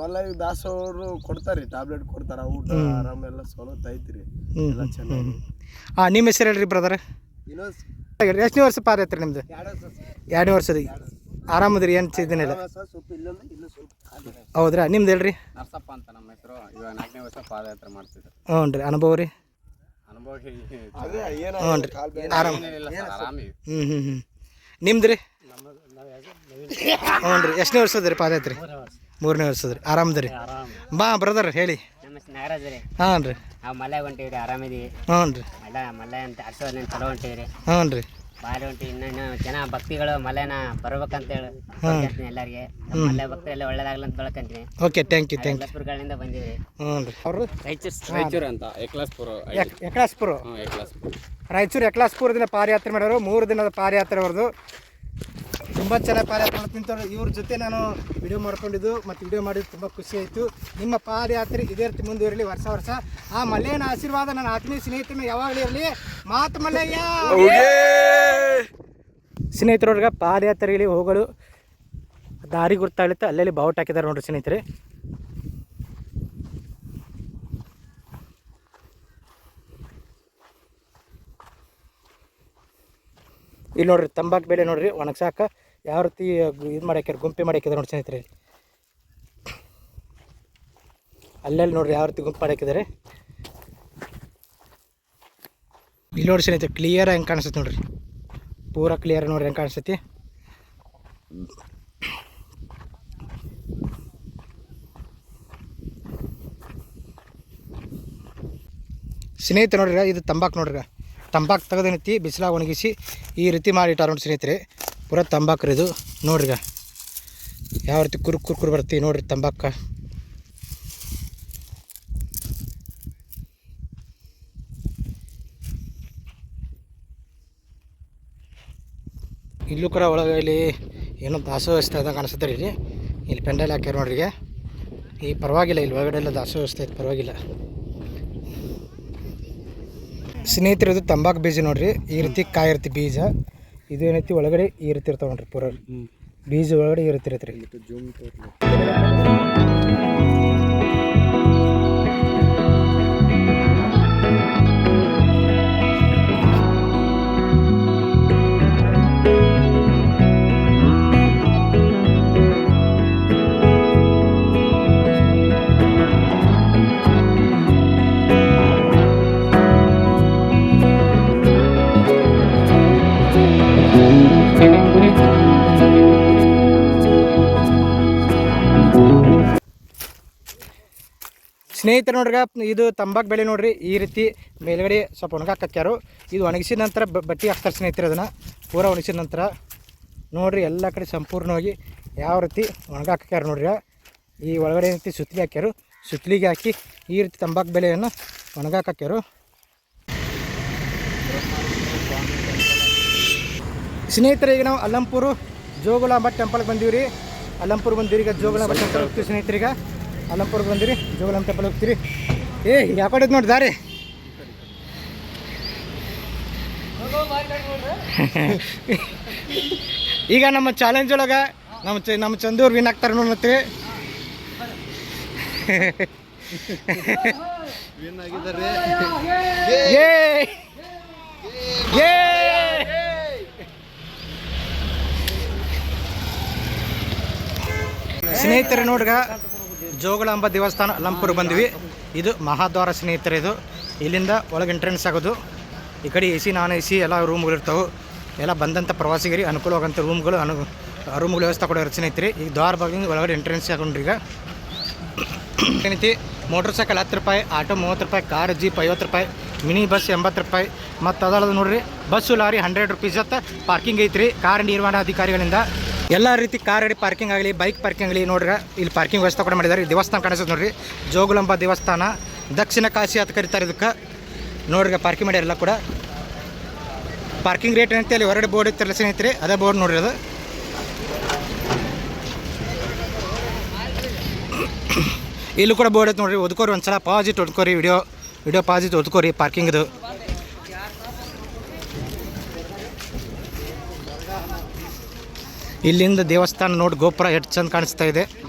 Speaker 4: ಮಲ್ಲಾಗಿ ದಾಸೋರು ಕೊಡ್ತಾರಿ, ಟ್ಯಾಬ್ಲೆಟ್ ಕೊಡ್ತಾರ, ಊಟ ಆರಾಮ್ ಎಲ್ಲ ಸವಲತ್ತು ಐತ್ರಿ, ಎಲ್ಲ ಚೆನ್ನಾಗಿ.
Speaker 2: ನಿಮ್ಮ ಹೆಸರು ಹೇಳ್ರಿ ಬ್ರದರ್? ಎಷ್ಟನೇ ವರ್ಷ ಪಾದಯಾತ್ರೆ ನಿಮ್ದು? 2 ವರ್ಷದ. ಆರಾಮದ್ರಿ, ಏನು ಚಿಂತನೆಲ್ಲ? ಹೌದ್ರಾ? ನಿಮ್ದು ಹೇಳ್ರಿ?
Speaker 3: ನರಸಪ್ಪ ಅಂತ ನಮ್ಮ ಹೆಸರು. ಇವಾಗ 4ನೇ ವರ್ಷ ಪಾದಯಾತ್ರೆ ಮಾಡ್ತಿದ್ರು.
Speaker 2: ಹ್ಞೂ ರೀ. ಅನುಭವ ರೀ?
Speaker 3: ಅನುಭವ
Speaker 2: ಹ್ಞೂ ರೀ, ಆರಾಮ. ನಿಮ್ದು ರೀ? ಹ್ಞೂ ರೀ. ಎಷ್ಟನೇ ವರ್ಷದ ರೀ ಪಾದಯಾತ್ರೆ? 3ನೇ ವರ್ಷದ ರೀ. ಆರಾಮದ್ರಿ? ಬಾ ಬ್ರದರ್ ಹೇಳಿ.
Speaker 5: ನಾಗರಾಜ್ ರೀ.
Speaker 2: ಹಾಂ ರೀ.
Speaker 5: ನಾವು ಮಲ್ಯಾಗ ಹೊಂಟೀವಿ ರೀ, ಆರಾಮಿದೀವಿ.
Speaker 2: ಹ್ಞೂ ರೀ.
Speaker 5: ಮಲ್ಯ ಅಂತ ಆಡ್ಸೋದ್ರಿಂದ ಚಲೋ ಹೊಂಟೀವಿ ರೀ.
Speaker 2: ಹ್ಞೂ ರೀ.
Speaker 5: ಭಾರಿ ಹೊಂಟೀವಿ. ಇನ್ನೂ ಜನ ಭಕ್ತಿಗಳು ಮಲ್ಯನ ಬರ್ಬೇಕಂತೇಳಿ ಎಲ್ಲರಿಗೆ. ಮಲ್ಯ ಭಕ್ತಿ ಎಲ್ಲ ಒಳ್ಳೇದಾಗ್ಲಿ ಅಂತ ಬೆಳಕಂತೀನಿ.
Speaker 2: Okay, thank you.
Speaker 5: ಗಳಿಂದ ಬಂದಿವಿ.
Speaker 2: ಹ್ಞೂ ರೀ. ಅವರು
Speaker 3: ರಾಯಚೂರು ಅಂತ ಎಕ್ಲಾಸ್ಪುರ.
Speaker 2: ರಾಯಚೂರು ಎಕ್ಲಾಸ್ಪುರದಿಂದ ಪಾದಯಾತ್ರೆ ಮಾಡೋರು. 3 ದಿನದ ಪಾದಯಾತ್ರೆ ಅವ್ರದ್ದು. ತುಂಬ ಚೆನ್ನಾಗಿ ಪಾದಯಾತ್ರೆ ಮಾಡ್ತಿಂತವ್ರು. ಇವ್ರ ಜೊತೆ ನಾನು ವಿಡಿಯೋ ಮಾಡ್ಕೊಂಡಿದ್ದು ಮತ್ತು ವಿಡಿಯೋ ಮಾಡಿದ್ದು ತುಂಬ ಖುಷಿ ಆಯಿತು. ನಿಮ್ಮ ಪಾದಯಾತ್ರೆ ಇದೇ ರೀತಿ ಮುಂದುವರಲಿ ವರ್ಷ. ಆ ಮಲ್ಯನ ಆಶೀರ್ವಾದ ನನ್ನ ಆತ್ಮೀಯ ಸ್ನೇಹಿತರನ್ನ ಯಾವಾಗಲೂ ಇರಲಿ. ಮಾತು ಮಲ್ಲಯ್ಯ. ಸ್ನೇಹಿತರವ್ರಿಗೆ ಪಾದಯಾತ್ರೆಯಲ್ಲಿ ಹೋಗಲು ದಾರಿ ಗೊತ್ತಾಗುತ್ತೆ. ಅಲ್ಲೆಲ್ಲಿ ಬಾವುಟ ಹಾಕಿದ್ದಾರೆ ನೋಡ್ರಿ ಸ್ನೇಹಿತರೆ. ಇಲ್ಲಿ ನೋಡ್ರಿ ತಂಬಾಕು ಬೆಲೆ ನೋಡ್ರಿ, ಒಣಗ್ಸಾಕ ಯಾವ ರೀತಿ ಇದು ಮಾಡಿ ಹಾಕ್ಯಾರ, ಗುಂಪೆ ಮಾಡಿ ಹಾಕಿದ್ದಾರೆ ನೋಡಿ ಸ್ನೇಹಿತರೆ. ಅಲ್ಲೆಲ್ಲಿ ನೋಡ್ರಿ ಯಾವ ರೀತಿ ಗುಂಪು ಮಾಡಿ ಹಾಕಿದ್ದಾರೆ. ಇಲ್ಲಿ ನೋಡಿ ಸ್ನೇಹಿತರೆ, ಕ್ಲಿಯರ್ ಹೆಂಗೆ ಕಾಣಿಸ್ತೈತಿ ನೋಡ್ರಿ, ಪೂರಾ ಕ್ಲಿಯರ್ ನೋಡ್ರಿ ಹೆಂಗೆ ಕಾಣಿಸ್ತೈತಿ. ಸ್ನೇಹಿತರೆ ನೋಡ್ರಿ, ಇದು ತಂಬಾಕು ನೋಡ್ರಿ. ತಂಬಾಕು ತೆಗೆದೇನೈತಿ ಬಿಸಿಲಾಗ ಒಣಗಿಸಿ ಈ ರೀತಿ ಮಾಡಿಟ್ಟಾರ ನೋಡಿ ಸ್ನೇಹಿತರೆ. ಪೂರಾ ತಂಬಾಕು ರೀ ಇದು ನೋಡ್ರಿ. ಯಾವ ರೀತಿ ಕುರ್ಕುರು ಬರ್ತೀವಿ ನೋಡ್ರಿ ತಂಬಾಕು. ಇಲ್ಲೂ ಕೂಡ ಒಳಗೆ ಇಲ್ಲಿ ಏನೋ ದಾಸೋಹ ವ್ಯವಸ್ಥೆ ಅದ ಕಾಣಿಸುತ್ತೆ ರೀ. ಇಲ್ಲಿ ಪೆಂಡಲ್ ಹಾಕ್ಯಾರ ನೋಡ್ರಿ. ಈ ಪರವಾಗಿಲ್ಲ, ಇಲ್ಲಿ ಒಳಗಡೆ ಎಲ್ಲ ದಾಸೋಹ ವ್ಯವಸ್ಥೆ ಐತೆ, ಪರವಾಗಿಲ್ಲ. ಸ್ನೇಹಿತರೆ, ಇದು ತಂಬಾಕು ಬೀಜ ನೋಡ್ರಿ. ಈ ರೀತಿ ಕಾಯಿ ಇರ್ತಿ ಬೀಜ. ಇದು ಏನೈತಿ ಒಳಗಡೆ ಈ ರೀತಿ ಇರ್ತಾವ ನೋಡ್ರಿ. ಪೂರ ಬೀಜ ಒಳಗಡೆ ಈ ರೀತಿ ಇರುತ್ತೆ ರೀ. ಸ್ನೇಹಿತರು ನೋಡ್ರಿ, ಇದು ತಂಬಾಕು ಬೆಳೆ ನೋಡ್ರಿ. ಈ ರೀತಿ ಮೇಲ್ಗಡೆ ಸ್ವಲ್ಪ ಒಣಗಾಕ್ಯಾರು. ಇದು ಒಣಗಿಸಿದ ನಂತರ ಬಟ್ಟೆ ಹಾಕ್ತಾರೆ ಸ್ನೇಹಿತರೆ. ಅದನ್ನು ಪೂರ ಒಣಗಿಸಿದ ನಂತರ ನೋಡ್ರಿ ಎಲ್ಲ ಕಡೆ ಸಂಪೂರ್ಣವಾಗಿ ಯಾವ ರೀತಿ ಒಣಗಾಕ್ಯಾರು ನೋಡ್ರಿ. ಈ ಒಳಗಡೆ ರೀತಿ ಸುತ್ತಲಿ ಹಾಕ್ಯಾರು. ಸುತ್ತಲಿಗೆ ಹಾಕಿ ಈ ರೀತಿ ತಂಬಾಕು ಬೆಳೆಯನ್ನು ಒಣಗಾಕ್ಯಾರು. ಸ್ನೇಹಿತರೆ, ಈಗ ನಾವು ಅಲ್ಲಂಪುರು ಜೋಗುಲಾಂಬ ಟೆಂಪಲ್ಗೆ ಬಂದೀವಿ ರೀ. ಅಲ್ಲಂಪುರ್ ಬಂದಿರಿ. ಈಗ ಜೋಗುಲಾಂಬ ಟೆಂಪಲ್ ಹೋಗ್ತೀವಿ ಸ್ನೇಹಿತರಿಗೆ. ಅಲ್ಲಂಪುರ್ಗೆ ಬಂದಿರಿ, ಜೋಗುಲಾಂಬ ಟೆಂಪಲ್ ಹೋಗ್ತೀರಿ. ಯಾಕಡೆ ನೋಡಿ ದಾರಿ. ಈಗ ನಮ್ಮ ಚಾಲೆಂಜ್ ಒಳಗೆ ನಮ್ಮ ಚಂದೂರ್ ವಿನ್ ಆಗ್ತಾರೆ ನೋಡ್ರಿ. ಸ್ನೇಹಿತರೆ ನೋಡ್ಗ ಜೋಗುಲಾಂಬ ದೇವಸ್ಥಾನ ಅಲ್ಲಂಪುರ್ ಬಂದ್ವಿ. ಇದು ಮಹಾದ್ವಾರ ಸ್ನೇಹಿತರೆ. ಇದು ಇಲ್ಲಿಂದ ಒಳಗೆ ಎಂಟ್ರೆನ್ಸ್ ಆಗೋದು. ಈ ಕಡೆ AC ನಾನ್ AC ಎಲ್ಲ ರೂಮ್ಗಳಿರ್ತಾವೆ. ಎಲ್ಲ ಬಂದಂಥ ಪ್ರವಾಸಿಗರಿಗೆ ಅನುಕೂಲವಾಗಂಥ ರೂಮ್ಗಳು ವ್ಯವಸ್ಥೆ ಕೂಡ ಇರುತ್ತೆ ಸ್ನೇಹಿತರೆ. ಈಗ ದ್ವಾರ ಬಾಗಿಲಿಂದ ಒಳಗಡೆ ಎಂಟ್ರೆನ್ಸ್ ಆಗೊಂಡ್ರಿ. ಈಗ ಏನೈತಿ, ಮೋಟ್ರ್ ಸೈಕಲ್ 10 ರೂಪಾಯಿ, ಆಟೋ 30 ರೂಪಾಯಿ, ಕಾರ್ ಜೀಪ್ 50 ರೂಪಾಯಿ, ಮಿನಿ ಬಸ್ 80 ರೂಪಾಯಿ. ಮತ್ತು ಅದಲ್ಲದು ನೋಡ್ರಿ, ಬಸ್ಸು ಲಾರಿ 100 ರೂಪೀಸ್ ಅಂತ ಪಾರ್ಕಿಂಗ್ ಐತ್ರಿ ಕಾರ್ ನಿರ್ವಹಣಾ ಅಧಿಕಾರಿಗಳಿಂದ. ಎಲ್ಲ ರೀತಿ ಕಾರ್ ಗಾಡಿ ಪಾರ್ಕಿಂಗ್ ಆಗಲಿ, ಬೈಕ್ ಪಾರ್ಕಿಂಗ್ ಆಗಲಿ ನೋಡ್ರಿ, ಇಲ್ಲಿ ಪಾರ್ಕಿಂಗ್ ವ್ಯವಸ್ಥೆ ಕೂಡ ಮಾಡಿದ್ದಾರೆ. ದೇವಸ್ಥಾನ ಕಾಣಿಸ್ತದೆ ನೋಡ್ರಿ, ಜೋಗುಲಾಂಬ ದೇವಸ್ಥಾನ, ದಕ್ಷಿಣ ಕಾಶಿ ಅಂತ ಕರೀತಾರೆ ಇದಕ್ಕೆ ನೋಡ್ರಿ. ಪಾರ್ಕಿಂಗ್ ಮಾಡ್ಯಾರ ಎಲ್ಲ ಕೂಡ. ಪಾರ್ಕಿಂಗ್ ರೇಟ್ ಏನಂತೆ ಅಲ್ಲಿ ಹೊರಗಡೆ ಬೋರ್ಡ್ ಇರ್ತಾರಲ್ಲ ಸ್ನೇಹಿತರೆ, ಅದೇ ಬೋರ್ಡ್ ನೋಡ್ರಿ. ಅದು ಇಲ್ಲೂ ಕೂಡ ಬೋರ್ಡ್ ಐತೆ ನೋಡ್ರಿ. ಓದ್ಕೋರಿ ಒಂದ್ಸಲ, ಪಾಸಿಟ್ ಓದ್ಕೋರಿ, ವಿಡಿಯೋ ಪಾಸಿಟ್ ಓದ್ಕೋರಿ ಪಾರ್ಕಿಂಗ್ದು. ಇಲ್ಲಿಂದ ದೇವಸ್ಥಾನ ನೋಡಿ ಗೋಪುರ ಎಷ್ಟು ಚಂದ ಕಾಣಿಸ್ತಾ ಇದೆ.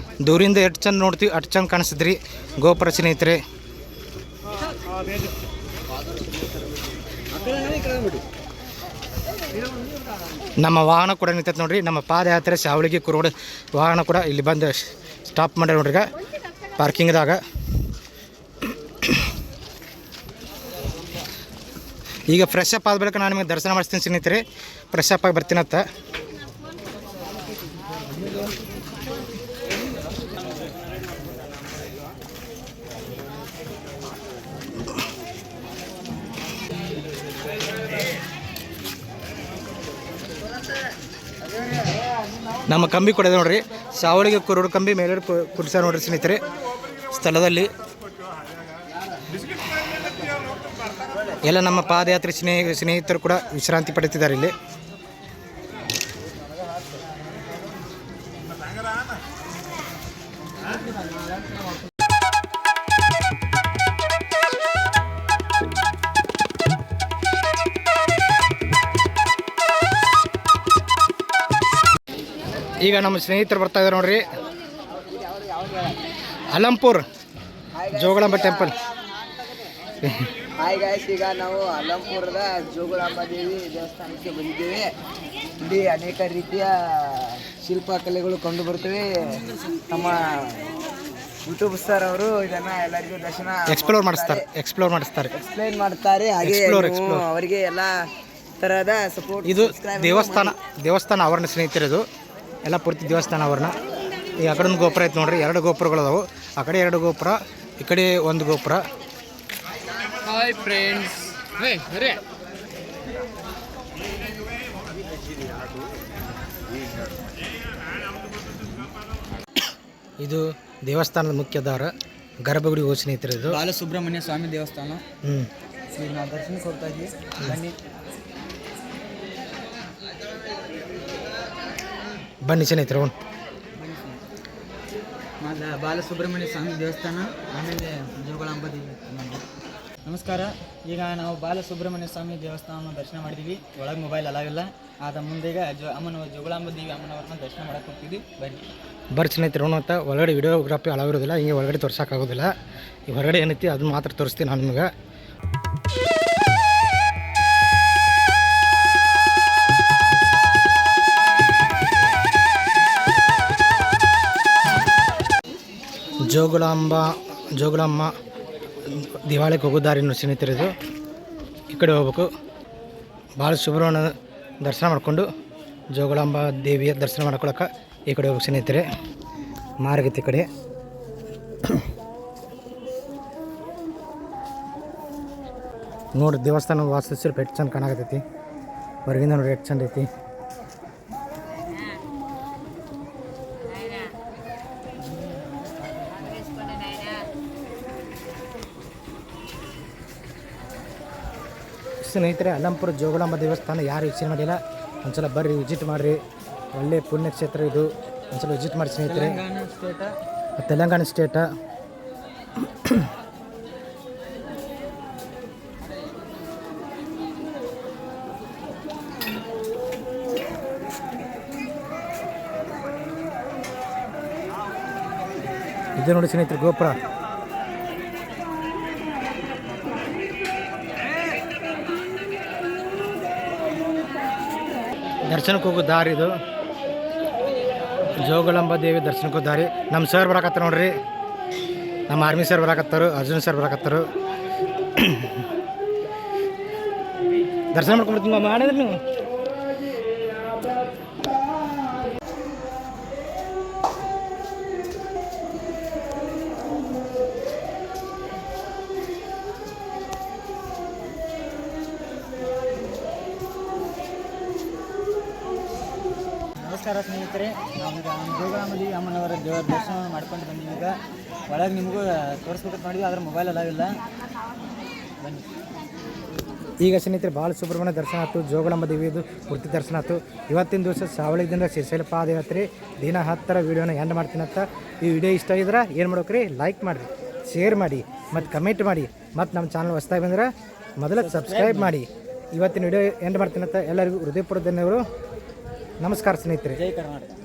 Speaker 2: ದೂರಿಂದ ಎಷ್ಟು ಚಂದ ನೋಡ್ತೀವಿ ಅಷ್ಟು ಚಂದ ಕಾಣಿಸ್ತದ್ರಿ ಗೋಪುರ ಸ್ನೇಹಿತರೆ. ನಮ್ಮ ವಾಹನ ಕೂಡ ನಿಂತೈತೆ ನೋಡ್ರಿ. ನಮ್ಮ ಪಾದಯಾತ್ರೆ ಶಾವಳಿಗೆ ಕುರುಡ ವಾಹನ ಕೂಡ ಇಲ್ಲಿ ಬಂದು ಸ್ಟಾಪ್ ಮಾಡ್ಯಾರ ನೋಡ್ರಿ. ಈಗ ಪಾರ್ಕಿಂಗ್ದಾಗ ಈಗ ಫ್ರೆಶ್ ಅಪ್ ಆದ ಬಳಿಕ ನಾನು ನಿಮಗೆ ದರ್ಶನ ಮಾಡಿಸ್ತೀನಿ ಸ್ನೇಹಿತರೆ. ಫ್ರೆಶ್ ಅಪ್ ಆಗಿ ಬರ್ತೀನತ್ತ. ನಮ್ಮ ಕಂಬಿ ಕೊಡೋದು ನೋಡ್ರಿ, ಸಾವಳಿಗೆ ಕುರುಡು ಕಂಬಿ ಮೇಲೆ ಕುಡಿಸ ನೋಡ್ರಿ ಸ್ನೇಹಿತರೆ. ಸ್ಥಳದಲ್ಲಿ ಎಲ್ಲ ನಮ್ಮ ಪಾದಯಾತ್ರೆ ಸ್ನೇಹಿತರು ಕೂಡ ವಿಶ್ರಾಂತಿ ಪಡೆಯುತ್ತಿದ್ದಾರೆ ಇಲ್ಲಿ. ಈಗ ನಮ್ಮ ಸ್ನೇಹಿತರು ಬರ್ತಾ ಇದ್ದಾರೆ ನೋಡ್ರಿ. ಅಲ್ಲಂಪುರ್ ಜೋಗುಲಾಂಬ ಟೆಂಪಲ್.
Speaker 3: ಹಾಯ್ ಗಾಯ್ಸ್, ಈಗ ನಾವು ಅಲ್ಲಂಪುರದ ಜೋಗುಲಾಂಬ ದೇವಿ ದೇವಸ್ಥಾನಕ್ಕೆ ಬಂದಿದ್ದೇವೆ. ಇಲ್ಲಿ ಅನೇಕ ರೀತಿಯ ಶಿಲ್ಪಕಲೆಗಳು ಕಂಡು ಬರ್ತವೆ. ನಮ್ಮ ಯೂಟ್ಯೂಬ್ ಸರ್ ಅವರು ಇದನ್ನ ಎಲ್ಲರಿಗೂ ದರ್ಶನ
Speaker 2: ಎಕ್ಸ್ಪ್ಲೋರ್ ಮಾಡಿಸ್ತಾರೆ.
Speaker 3: ಎಕ್ಸ್ಪ್ಲೈನ್ ಮಾಡ್ತಾರೆ. ಹಾಗೆ ಅವರಿಗೆ ಎಲ್ಲ ತರಹದ ಸಪೋರ್ಟ್.
Speaker 2: ಇದು ದೇವಸ್ಥಾನ ಆವರಣ ಸ್ನೇಹಿತರೆ. ಇದು ಎಲ್ಲ ಪೂರ್ತಿ ದೇವಸ್ಥಾನ ಆವರಣ. ಈ ಆ ಕಡೆ ಒಂದು ಗೋಪುರ ಐತೆ ನೋಡ್ರಿ. 2 ಗೋಪುರಗಳು ಅದಾವು. ಆ ಕಡೆ 2 ಗೋಪುರ, ಈ ಕಡೆ 1 ಗೋಪುರ.
Speaker 3: Hi friends.
Speaker 2: ಇದು ದೇವಸ್ಥಾನದ ಮುಖ್ಯ ದ್ವಾರ, ಗರ್ಭಗುಡಿ ಹೋಗಿ ಸ್ನೇಹಿತರೆ. ಇದು
Speaker 3: ಬಾಲಸುಬ್ರಹ್ಮಣ್ಯ ಸ್ವಾಮಿ ದೇವಸ್ಥಾನ. ಈಗ ನಾವು ದರ್ಶನಕ್ಕೆ ಹೋಗ್ತಾ ಇದ್ವಿ.
Speaker 2: ಬನ್ನಿ ಸ್ನೇಹಿತರೆ.
Speaker 3: ಬಾಲಸುಬ್ರಹ್ಮಣ್ಯ ಸ್ವಾಮಿ ದೇವಸ್ಥಾನ, ಆಮೇಲೆ ಜೋಗುಲಾಂಬ ದೇವಿ. ನಮಸ್ಕಾರ. ಈಗ ನಾವು ಬಾಲಸುಬ್ರಹ್ಮಣ್ಯ ಸ್ವಾಮಿ ದೇವಸ್ಥಾನವನ್ನು ದರ್ಶನ ಮಾಡಿದ್ದೀವಿ. ಒಳಗೆ ಮೊಬೈಲ್ ಅಲಾವಿಲ್ಲ. ಆದ ಮುಂದೆ ಈಗ ಜೋಗುಲಾಂಬ ದೇವಿ ಅಮ್ಮನವ್ರನ್ನ ದರ್ಶನ ಮಾಡಕ್ಕೆ ಹೋಗ್ತಿದ್ವಿ.
Speaker 2: ಬರ್ರಿ ಸ್ನೇಹಿತರೆ. ಅಂತ ಒಳಗಡೆ ವಿಡಿಯೋಗ್ರಾಫಿ ಅಲಾವಿರೋದಿಲ್ಲ, ಹಿಂಗೆ ಒಳಗಡೆ ತೋರ್ಸೋಕ್ಕಾಗೋದಿಲ್ಲ. ಈ ಹೊರಗಡೆ ಏನೈತಿ ಅದನ್ನ ಮಾತ್ರ ತೋರಿಸ್ತೀನಿ ನಾನು ನಿಮಗೆ. ಜೋಗುಲಾಂಬ ದಿವಾಳಿಗೆ ಹೋಗೋ ದಾರಿ ಸ್ನೇಹಿತರೆ. ಇದು ಈ ಕಡೆ ಹೋಗ್ಬೇಕು. ಬಾಲಸುಬ್ರಹ್ಮಣ್ಯ ದರ್ಶನ ಮಾಡಿಕೊಂಡು ಜೋಗುಲಾಂಬ ದೇವಿಯ ದರ್ಶನ ಮಾಡ್ಕೊಳಕ್ಕೆ ಈ ಕಡೆ ಹೋಗ್ಬೇಕು ಸ್ನೇಹಿತರೆ. ಮಾರ್ಗತಿ ಕಡೆ ನೋಡ್ರಿ ದೇವಸ್ಥಾನ ವಾಸ್ತುಶಿಲ್ಪ ಎಷ್ಟು ಚಂದ ಕಾಣಕತ್ತೈತಿ. ಹೊರಗಿಂದ ನೋಡ್ರಿ ಎಷ್ಟು ಚಂದ ಐತಿ. ಸ್ನೇಹಿತರೆ, ಅಲ್ಲಂಪುರ ಜೋಗುಲಾಂಬ ದೇವಸ್ಥಾನ ಯಾರು ವೀಕ್ಷಣೆ ಮಾಡಿಲ್ಲ ಒಂದ್ಸಲ ಬರ್ರಿ, ವಿಸಿಟ್ ಮಾಡಿರಿ. ಒಳ್ಳೆ ಪುಣ್ಯಕ್ಷೇತ್ರ ಇದು, ಒಂದ್ಸಲ ವಿಸಿಟ್ ಮಾಡಿ ಸ್ನೇಹಿತರೆ. ತೆಲಂಗಾಣ ಸ್ಟೇಟ. ಇದು ನೋಡಿ ಸ್ನೇಹಿತರೆ ಗೋಪುರ. ದರ್ಶನಕ್ಕೆ ಹೋಗೋ ದಾರಿ ಇದು, ಜೋಗುಲಾಂಬ ದೇವಿ ದರ್ಶನಕ್ಕೆ ಹೋಗೋ ದಾರಿ. ನಮ್ಮ ಸರ್ ಬರಾಕತ್ತಾರ ನೋಡ್ರಿ, ನಮ್ಮ ಆರ್ಮಿ ಸರ್ ಬರಾಕತ್ತಾರು, ಅರ್ಜುನ್ ಸರ್ ಬರಾಕತ್ತಾರು. ದರ್ಶನ ಮಾಡ್ಕೊಂಡ್ಬಿಡ್ತೀನಿ ಮಾಡಿದ್ರಿ ನೀವು.
Speaker 3: ನಮಸ್ಕಾರ ಸ್ನೇಹಿತರೆ, ನಾವೀಗ ಜೋಗುಲಾಂಬ ದೇವಿ ಅಮ್ಮನವರ ದೇವರ ದರ್ಶನವನ್ನು ಮಾಡ್ಕೊಂಡು ಬಂದೀವಿ. ಈಗ ಒಳಗೆ ನಿಮಗೂ ತೋರಿಸ್ಬೇಕಂತ ಮಾಡಿದ್ವಿ, ಆದರೆ ಮೊಬೈಲ್ ಅಲಾವಿಲ್ಲ. ಬನ್ನಿ.
Speaker 2: ಈಗ ಸ್ನೇಹಿತರೆ ಬಾಲ ಸುಬ್ರಹ್ಮಣ್ಯ ದರ್ಶನ ಆಯ್ತು, ಜೋಗುಲಾಂಬ ದೇವಿದು ಪೂರ್ತಿ ದರ್ಶನ ಆಯ್ತು. ಇವತ್ತಿನ ದಿವಸ ಸಾವಳಿದಿಂದ ಶ್ರೀಶೈಲ ಪಾದಯಾತ್ರೆ ದಿನ 10 ವಿಡಿಯೋನ ಎಂಡ್ ಮಾಡ್ತೀನಿ ಅಂತ. ಈ ವಿಡಿಯೋ ಇಷ್ಟ ಆಗಿದ್ರೆ ಏನು ಮಾಡ್ಬೇಕ್ರಿ, ಲೈಕ್ ಮಾಡಿರಿ, ಶೇರ್ ಮಾಡಿ ಮತ್ತು ಕಮೆಂಟ್ ಮಾಡಿ. ಮತ್ತು ನಮ್ಮ ಚಾನಲ್ ಹೊಸ್ದಾಗಿ ಬಂದ್ರೆ ಮೊದಲು ಸಬ್ಸ್ಕ್ರೈಬ್ ಮಾಡಿ. ಇವತ್ತಿನ ವಿಡಿಯೋ ಎಂಡ್ ಮಾಡ್ತೀನಿ ಅಂತ ಎಲ್ಲರಿಗೂ ಹೃದಯಪೂರ್ವಕ ಧನ್ಯವಾದಗಳು. ನಮಸ್ಕಾರ ಸ್ನೇಹಿತರೆ.
Speaker 3: ಜೈ ಕರ್ನಾಟಕ.